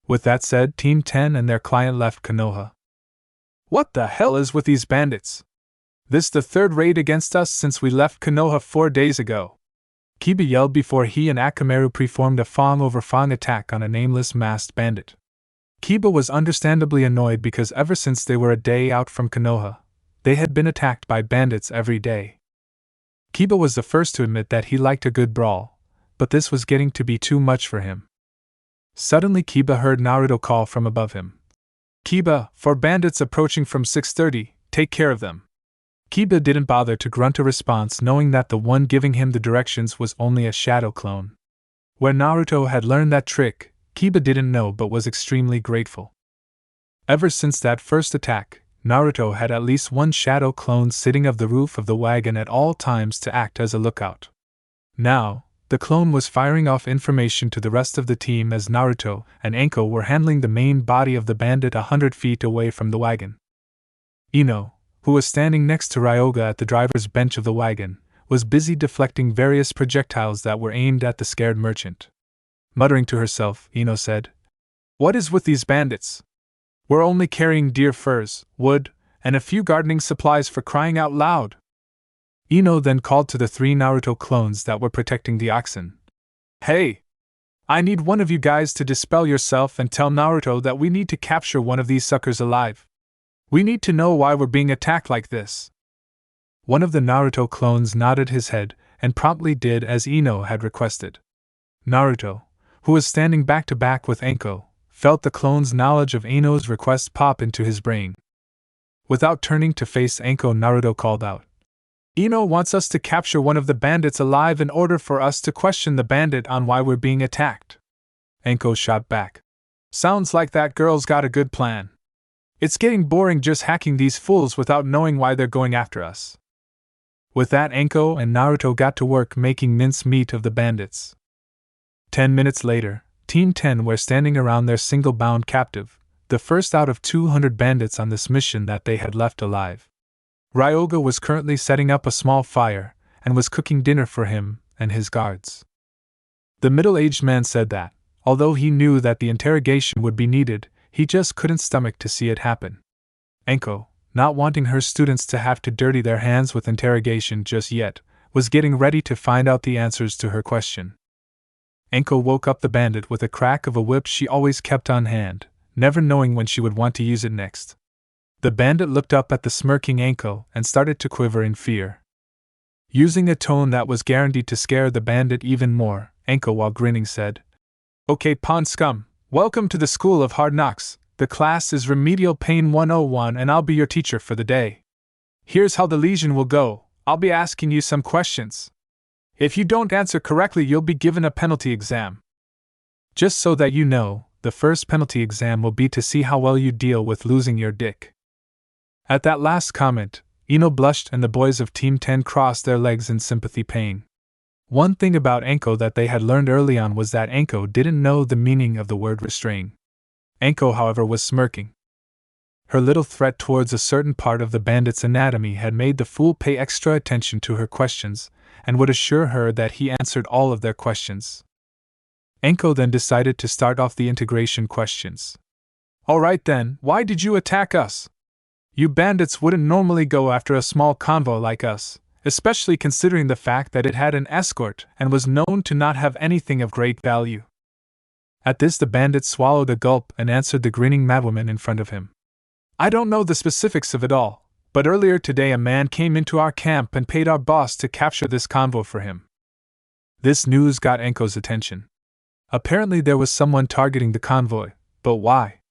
With that said, Team 10 and their client left Konoha. What the hell is with these bandits? This the third raid against us since we left Konoha 4 days ago. Kiba yelled before he and Akamaru performed a fang-over-fang attack on a nameless masked bandit. Kiba was understandably annoyed because ever since they were a day out from Konoha, they had been attacked by bandits every day. Kiba was the first to admit that he liked a good brawl, but this was getting to be too much for him. Suddenly Kiba heard Naruto call from above him. Kiba, 4 bandits approaching from 6:30, take care of them. Kiba didn't bother to grunt a response, knowing that the one giving him the directions was only a shadow clone. Where Naruto had learned that trick, Kiba didn't know but was extremely grateful. Ever since that first attack, Naruto had at least one shadow clone sitting on the roof of the wagon at all times to act as a lookout. Now, the clone was firing off information to the rest of the team as Naruto and Anko were handling the main body of the bandit 100 feet away from the wagon. Ino, who was standing next to Ryoga at the driver's bench of the wagon, was busy deflecting various projectiles that were aimed at the scared merchant. Muttering to herself, Ino said, "What is with these bandits? We're only carrying deer furs, wood, and a few gardening supplies for crying out loud." Ino then called to the 3 Naruto clones that were protecting the oxen. "Hey! I need one of you guys to dispel yourself and tell Naruto that we need to capture one of these suckers alive. We need to know why we're being attacked like this." One of the Naruto clones nodded his head and promptly did as Ino had requested. Naruto, who was standing back to back with Anko, felt the clone's knowledge of Ino's request pop into his brain. Without turning to face Anko, Naruto called out, "Ino wants us to capture one of the bandits alive in order for us to question the bandit on why we're being attacked." Anko shot back, "Sounds like that girl's got a good plan. It's getting boring just hacking these fools without knowing why they're going after us." With that, Anko and Naruto got to work making mincemeat of the bandits. 10 minutes later, Team 10 were standing around their single-bound captive, the first out of 200 bandits on this mission that they had left alive. Ryoga was currently setting up a small fire and was cooking dinner for him and his guards. The middle-aged man said that, although he knew that the interrogation would be needed, he just couldn't stomach to see it happen. Anko, not wanting her students to have to dirty their hands with interrogation just yet, was getting ready to find out the answers to her question. Anko woke up the bandit with a crack of a whip she always kept on hand, never knowing when she would want to use it next. The bandit looked up at the smirking Anko and started to quiver in fear. Using a tone that was guaranteed to scare the bandit even more, Anko, while grinning, said, "Okay, pond scum, welcome to the School of Hard Knocks. The class is Remedial Pain 101 and I'll be your teacher for the day. Here's how the lesion will go. I'll be asking you some questions. If you don't answer correctly, you'll be given a penalty exam. Just so that you know, the first penalty exam will be to see how well you deal with losing your dick." At that last comment, Ino blushed and the boys of Team 10 crossed their legs in sympathy pain. One thing about Anko that they had learned early on was that Anko didn't know the meaning of the word restrain. Anko, however, was smirking. Her little threat towards a certain part of the bandit's anatomy had made the fool pay extra attention to her questions, and would assure her that he answered all of their questions. Anko then decided to start off the integration questions. "Alright then, why did you attack us? You bandits wouldn't normally go after a small convoy like us, especially considering the fact that it had an escort and was known to not have anything of great value." At this, the bandit swallowed a gulp and answered the grinning madwoman in front of him. "I don't know the specifics of it all, but earlier today a man came into our camp and paid our boss to capture this convoy for him." This news got Anko's attention. Apparently there was someone targeting the convoy, but why?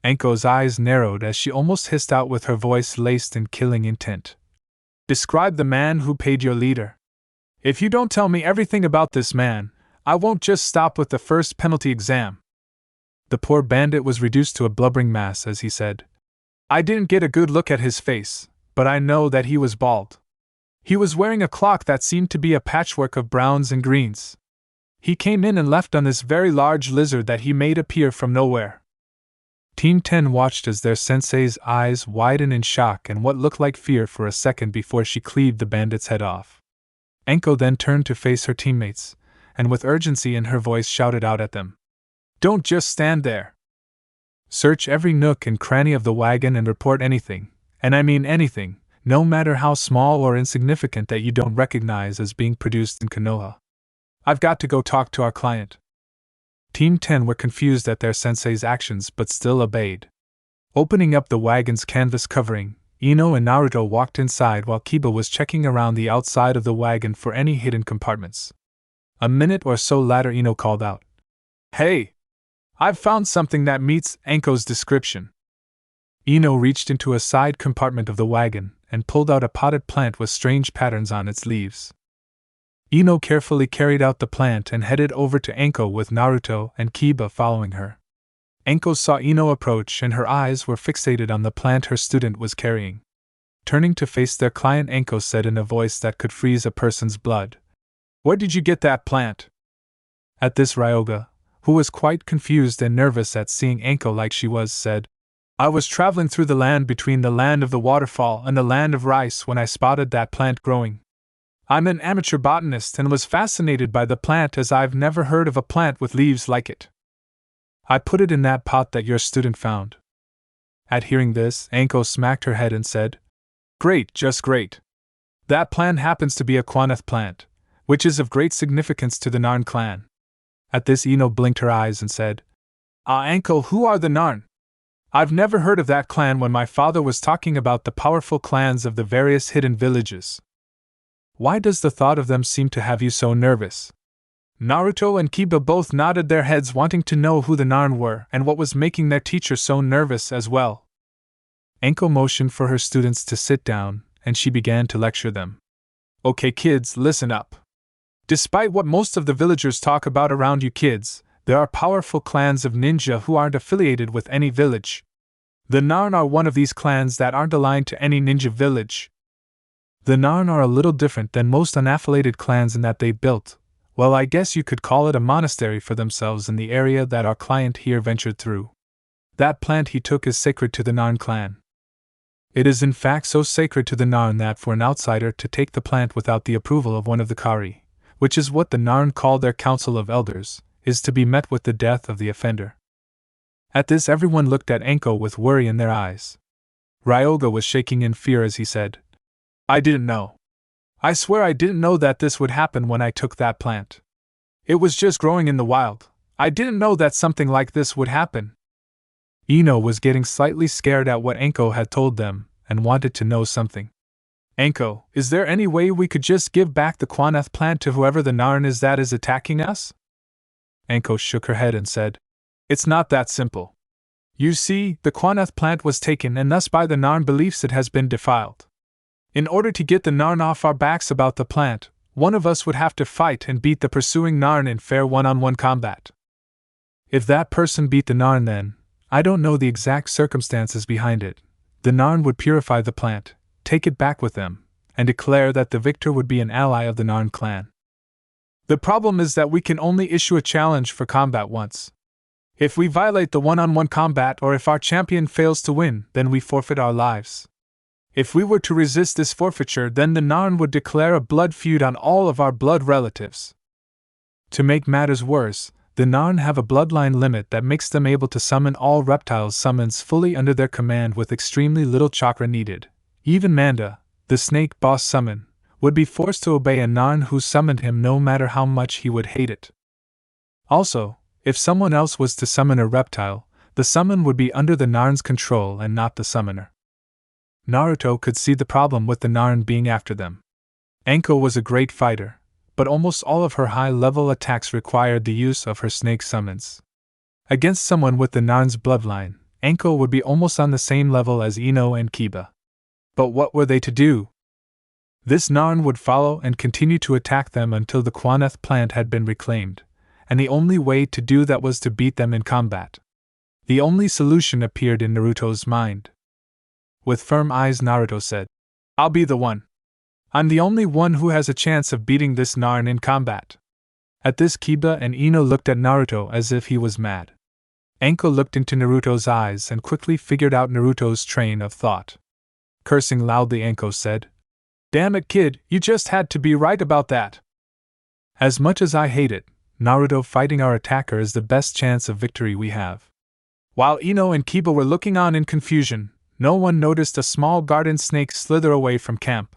Anko's eyes narrowed as she almost hissed out with her voice laced in killing intent. "Describe the man who paid your leader. If you don't tell me everything about this man, I won't just stop with the first penalty exam." The poor bandit was reduced to a blubbering mass as he said, "I didn't get a good look at his face, but I know that he was bald. He was wearing a cloak that seemed to be a patchwork of browns and greens. He came in and left on this very large lizard that he made appear from nowhere." Team 10 watched as their sensei's eyes widened in shock and what looked like fear for a second before she cleaved the bandit's head off. Anko then turned to face her teammates, and with urgency in her voice shouted out at them, "Don't just stand there. Search every nook and cranny of the wagon and report anything, and I mean anything, no matter how small or insignificant, that you don't recognize as being produced in Konoha. I've got to go talk to our client." Team 10 were confused at their sensei's actions but still obeyed. Opening up the wagon's canvas covering, Ino and Naruto walked inside while Kiba was checking around the outside of the wagon for any hidden compartments. A minute or so later, Ino called out, "Hey! I've found something that meets Anko's description. Ino reached into a side compartment of the wagon and pulled out a potted plant with strange patterns on its leaves. Ino carefully carried out the plant and headed over to Anko with Naruto and Kiba following her. Anko saw Ino approach and her eyes were fixated on the plant her student was carrying. Turning to face their client, Anko said in a voice that could freeze a person's blood, "Where did you get that plant?" At this, Ryoga, who was quite confused and nervous at seeing Anko like she was, said, "I was traveling through the land between the land of the waterfall and the land of rice when I spotted that plant growing. I'm an amateur botanist and was fascinated by the plant as I've never heard of a plant with leaves like it. I put it in that pot that your student found." At hearing this, Anko smacked her head and said, "Great, just great. That plant happens to be a Quaneth plant, which is of great significance to the Narn clan." At this, Ino blinked her eyes and said, Anko, who are the Narn? I've never heard of that clan when my father was talking about the powerful clans of the various hidden villages. Why does the thought of them seem to have you so nervous?" Naruto and Kiba both nodded their heads, wanting to know who the Narn were and what was making their teacher so nervous as well. Anko motioned for her students to sit down, and she began to lecture them. "Okay kids, listen up. Despite what most of the villagers talk about around you kids, there are powerful clans of ninja who aren't affiliated with any village. The Narn are one of these clans that aren't aligned to any ninja village. The Narn are a little different than most unaffiliated clans in that they built, well, I guess you could call it a monastery for themselves in the area that our client here ventured through. That plant he took is sacred to the Narn clan. It is in fact so sacred to the Narn that for an outsider to take the plant without the approval of one of the Kari, which is what the Narn call their council of elders, is to be met with the death of the offender." At this, everyone looked at Anko with worry in their eyes. Ryoga was shaking in fear as he said, "I didn't know. I swear I didn't know that this would happen when I took that plant. It was just growing in the wild. I didn't know that something like this would happen." Ino was getting slightly scared at what Anko had told them, and wanted to know something. "Anko, is there any way we could just give back the Quaneth plant to whoever the Narn is that is attacking us?" Anko shook her head and said, "It's not that simple. You see, the Quaneth plant was taken and thus by the Narn beliefs it has been defiled. In order to get the Narn off our backs about the plant, one of us would have to fight and beat the pursuing Narn in fair one-on-one combat. If that person beat the Narn, then, I don't know the exact circumstances behind it, the Narn would purify the plant, take it back with them, and declare that the victor would be an ally of the Narn clan. The problem is that we can only issue a challenge for combat once. If we violate the one-on-one combat or if our champion fails to win, then we forfeit our lives. If we were to resist this forfeiture, then the Narn would declare a blood feud on all of our blood relatives. To make matters worse, the Narn have a bloodline limit that makes them able to summon all reptiles summons fully under their command with extremely little chakra needed. Even Manda, the snake boss summon, would be forced to obey a Narn who summoned him no matter how much he would hate it. Also, if someone else was to summon a reptile, the summon would be under the Narn's control and not the summoner. Naruto could see the problem with the Narn being after them. Anko was a great fighter, but almost all of her high-level attacks required the use of her snake summons. Against someone with the Narn's bloodline, Anko would be almost on the same level as Ino and Kiba. But what were they to do? This Narn would follow and continue to attack them until the Quaneth plant had been reclaimed, and the only way to do that was to beat them in combat. The only solution appeared in Naruto's mind. With firm eyes, Naruto said, "I'll be the one. I'm the only one who has a chance of beating this Narn in combat." At this, Kiba and Ino looked at Naruto as if he was mad. Anko looked into Naruto's eyes and quickly figured out Naruto's train of thought. Cursing loudly, Anko said, "Damn it, kid, you just had to be right about that. As much as I hate it, Naruto fighting our attacker is the best chance of victory we have." While Ino and Kiba were looking on in confusion, no one noticed a small garden snake slither away from camp.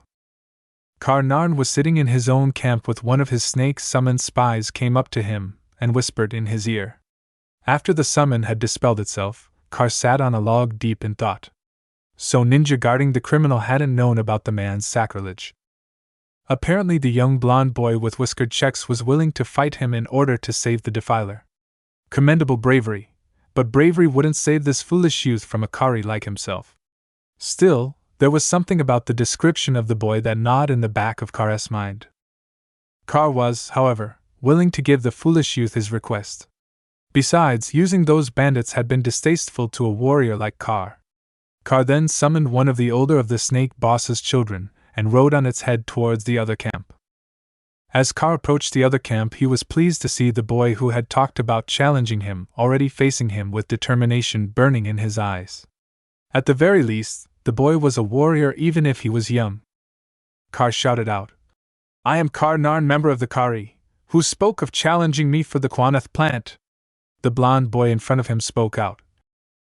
Narn was sitting in his own camp with one of his snake-summoned spies came up to him and whispered in his ear. After the summon had dispelled itself, Kar sat on a log deep in thought. So ninja guarding the criminal hadn't known about the man's sacrilege. Apparently the young blonde boy with whiskered checks was willing to fight him in order to save the defiler. Commendable bravery, but bravery wouldn't save this foolish youth from a Kari like himself. Still, there was something about the description of the boy that gnawed in the back of Kar's mind. Kar was, however, willing to give the foolish youth his request. Besides, using those bandits had been distasteful to a warrior like Kar. Kar then summoned one of the older of the snake boss's children and rode on its head towards the other camp. As Kar approached the other camp, he was pleased to see the boy who had talked about challenging him already facing him with determination burning in his eyes. At the very least, the boy was a warrior even if he was young. Kar shouted out, "I am Kar Narn, member of the Kari, who spoke of challenging me for the Quanath plant." The blond boy in front of him spoke out,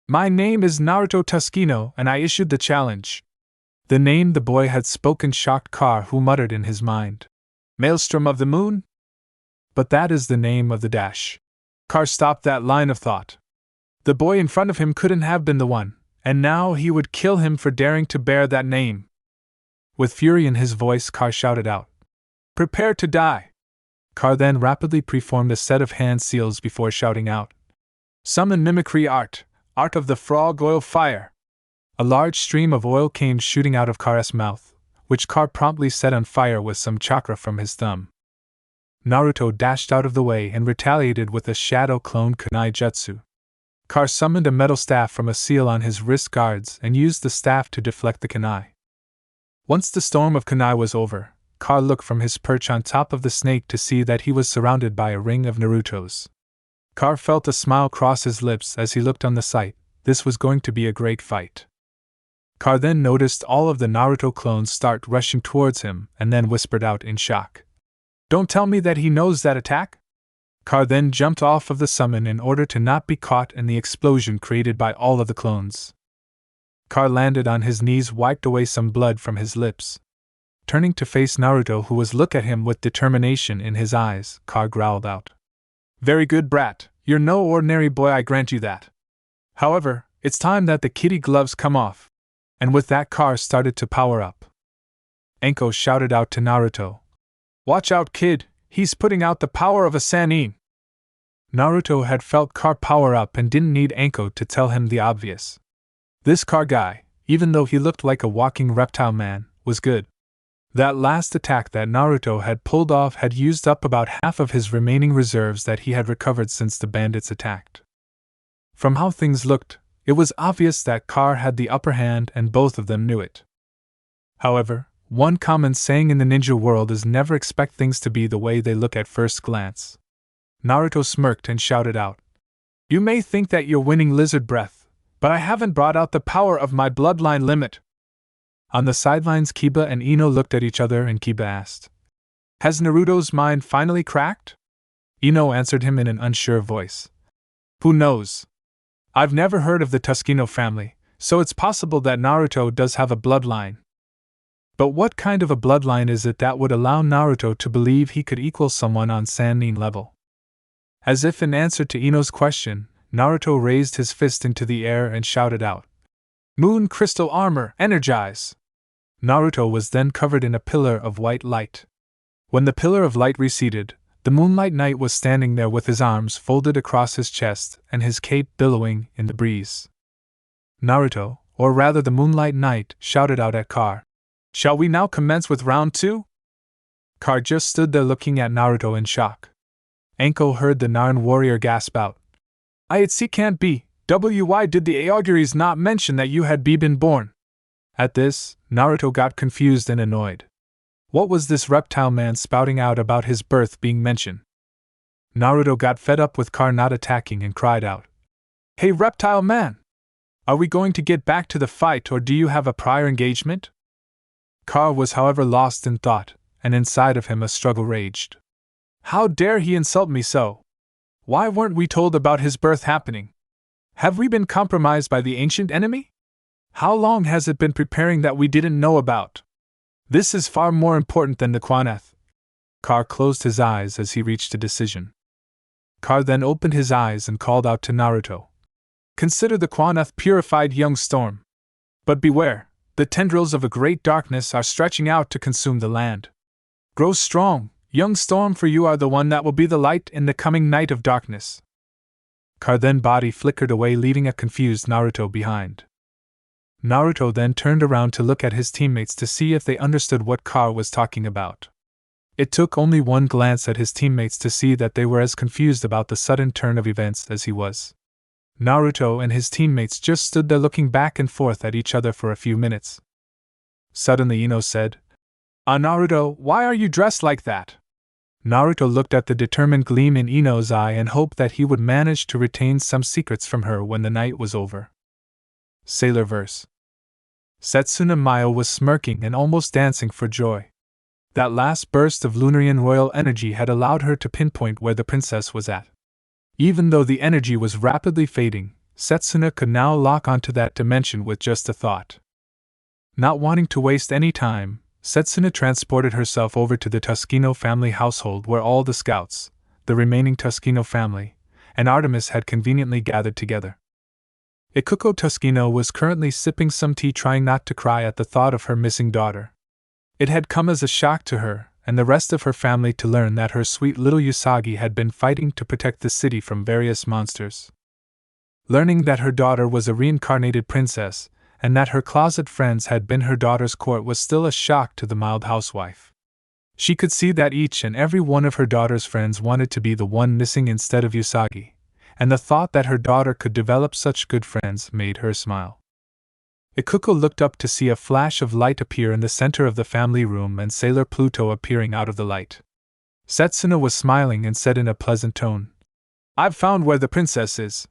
"My name is NarutoxSailormoon, and I issued the challenge." The name the boy had spoken shocked Kar, who muttered in his mind, "Maelstrom of the Moon? But that is the name of the dash." Kar stopped that line of thought. The boy in front of him couldn't have been the one, and now he would kill him for daring to bear that name. With fury in his voice, Kar shouted out, "Prepare to die!" Kar then rapidly preformed a set of hand seals before shouting out, "Summon mimicry art, art of the frog oil fire!" A large stream of oil came shooting out of Kar's mouth, which Kar promptly set on fire with some chakra from his thumb. Naruto dashed out of the way and retaliated with a shadow clone kunai jutsu. Kar summoned a metal staff from a seal on his wrist guards and used the staff to deflect the kunai. Once the storm of kunai was over, Kar looked from his perch on top of the snake to see that he was surrounded by a ring of Narutos. Kar felt a smile cross his lips as he looked on the sight. This was going to be a great fight. Kar then noticed all of the Naruto clones start rushing towards him and then whispered out in shock, "Don't tell me that he knows that attack?" Kar then jumped off of the summon in order to not be caught in the explosion created by all of the clones. Kar landed on his knees, wiped away some blood from his lips. Turning to face Naruto, who was looking at him with determination in his eyes, Kar growled out, "Very good, brat, you're no ordinary boy, I grant you that. However, it's time that the kitty gloves come off." And with that, Kar started to power up. Anko shouted out to Naruto, "Watch out, kid, he's putting out the power of a Sannin." Naruto had felt Kar power up and didn't need Anko to tell him the obvious. This Kar guy, even though he looked like a walking reptile man, was good. That last attack that Naruto had pulled off had used up about half of his remaining reserves that he had recovered since the bandits attacked. From how things looked, it was obvious that Kar had the upper hand and both of them knew it. However, one common saying in the ninja world is never expect things to be the way they look at first glance. Naruto smirked and shouted out, "You may think that you're winning lizard breath, but I haven't brought out the power of my bloodline limit." On the sidelines, Kiba and Ino looked at each other and Kiba asked, "Has Naruto's mind finally cracked?" Ino answered him in an unsure voice, "Who knows? I've never heard of the Tuskino family, so it's possible that Naruto does have a bloodline. But what kind of a bloodline is it that would allow Naruto to believe he could equal someone on Sannin level?" As if in answer to Ino's question, Naruto raised his fist into the air and shouted out, "Moon crystal armor, energize!" Naruto was then covered in a pillar of white light. When the pillar of light receded, the Moonlight Knight was standing there with his arms folded across his chest and his cape billowing in the breeze. Naruto, or rather the Moonlight Knight, shouted out at Kar, "Shall we now commence with round 2? Kar just stood there looking at Naruto in shock. Anko heard the Narn warrior gasp out, "It can't be, why did the auguries not mention that you had been born?" At this, Naruto got confused and annoyed. What was this reptile man spouting out about his birth being mentioned? Naruto got fed up with Kar not attacking and cried out, "Hey reptile man! Are we going to get back to the fight or do you have a prior engagement?" Kar was however lost in thought, and inside of him a struggle raged. How dare he insult me so? Why weren't we told about his birth happening? Have we been compromised by the ancient enemy? How long has it been preparing that we didn't know about? This is far more important than the Quanath. Kar closed his eyes as he reached a decision. Kar then opened his eyes and called out to Naruto, "Consider the Quanath purified, young storm. But beware, the tendrils of a great darkness are stretching out to consume the land. Grow strong, young storm, for you are the one that will be the light in the coming night of darkness." car then body flickered away, leaving a confused Naruto behind. Naruto then turned around to look at his teammates to see if they understood what car was talking about. It took only one glance at his teammates to see that they were as confused about the sudden turn of events as he was. Naruto and his teammates just stood there looking back and forth at each other for a few minutes. Suddenly Ino said, Naruto, why are you dressed like that?" Naruto looked at the determined gleam in Ino's eye and hoped that he would manage to retain some secrets from her when the night was over. Sailor verse. Setsuna Mayo was smirking and almost dancing for joy. That last burst of Lunarian royal energy had allowed her to pinpoint where the princess was at. Even though the energy was rapidly fading, Setsuna could now lock onto that dimension with just a thought. Not wanting to waste any time, Setsuna transported herself over to the Tuskino family household where all the scouts, the remaining Tuskino family, and Artemis had conveniently gathered together. Ikuko Tuskino was currently sipping some tea, trying not to cry at the thought of her missing daughter. It had come as a shock to her and the rest of her family to learn that her sweet little Usagi had been fighting to protect the city from various monsters. Learning that her daughter was a reincarnated princess, and that her closet friends had been her daughter's court was still a shock to the mild housewife. She could see that each and every one of her daughter's friends wanted to be the one missing instead of Usagi, and the thought that her daughter could develop such good friends made her smile. Ikuko looked up to see a flash of light appear in the center of the family room and Sailor Pluto appearing out of the light. Setsuna was smiling and said in a pleasant tone, "I've found where the princess is."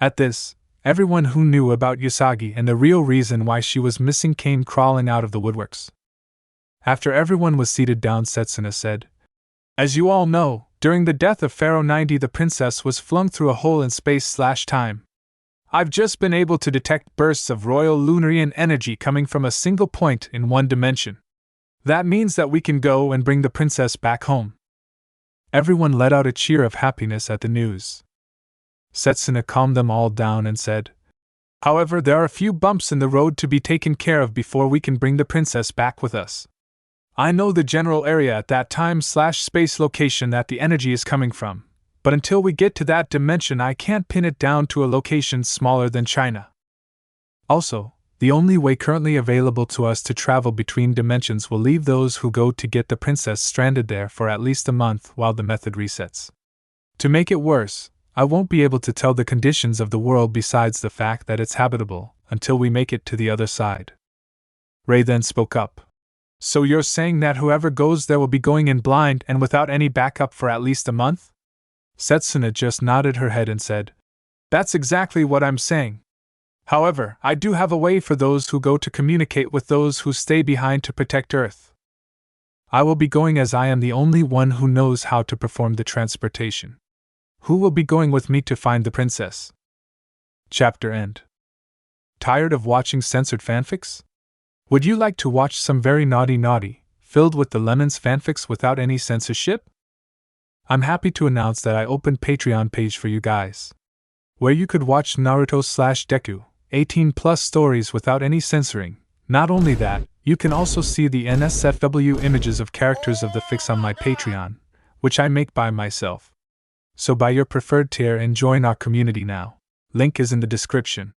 At this, everyone who knew about Usagi and the real reason why she was missing came crawling out of the woodworks. After everyone was seated down, Setsuna said, "As you all know, during the death of Pharaoh 90 the princess was flung through a hole in space/time. I've just been able to detect bursts of royal Lunarian energy coming from a single point in one dimension. That means that we can go and bring the princess back home." Everyone let out a cheer of happiness at the news. Setsuna calmed them all down and said, "However, there are a few bumps in the road to be taken care of before we can bring the princess back with us. I know the general area at that time/space location that the energy is coming from, but until we get to that dimension I can't pin it down to a location smaller than China. Also, the only way currently available to us to travel between dimensions will leave those who go to get the princess stranded there for at least a month while the method resets. To make it worse, I won't be able to tell the conditions of the world besides the fact that it's habitable until we make it to the other side." Ray then spoke up. "So you're saying that whoever goes there will be going in blind and without any backup for at least a month?" Setsuna just nodded her head and said, "That's exactly what I'm saying. However, I do have a way for those who go to communicate with those who stay behind to protect Earth. I will be going as I am the only one who knows how to perform the transportation. Who will be going with me to find the princess?" Chapter end. Tired of watching censored fanfics? Would you like to watch some very naughty, filled with the lemons fanfics without any censorship? I'm happy to announce that I opened Patreon page for you guys, where you could watch Naruto/Deku, 18+ stories without any censoring. Not only that, you can also see the NSFW images of characters of the fics on my Patreon, which I make by myself. So buy your preferred tier and join our community now. Link is in the description.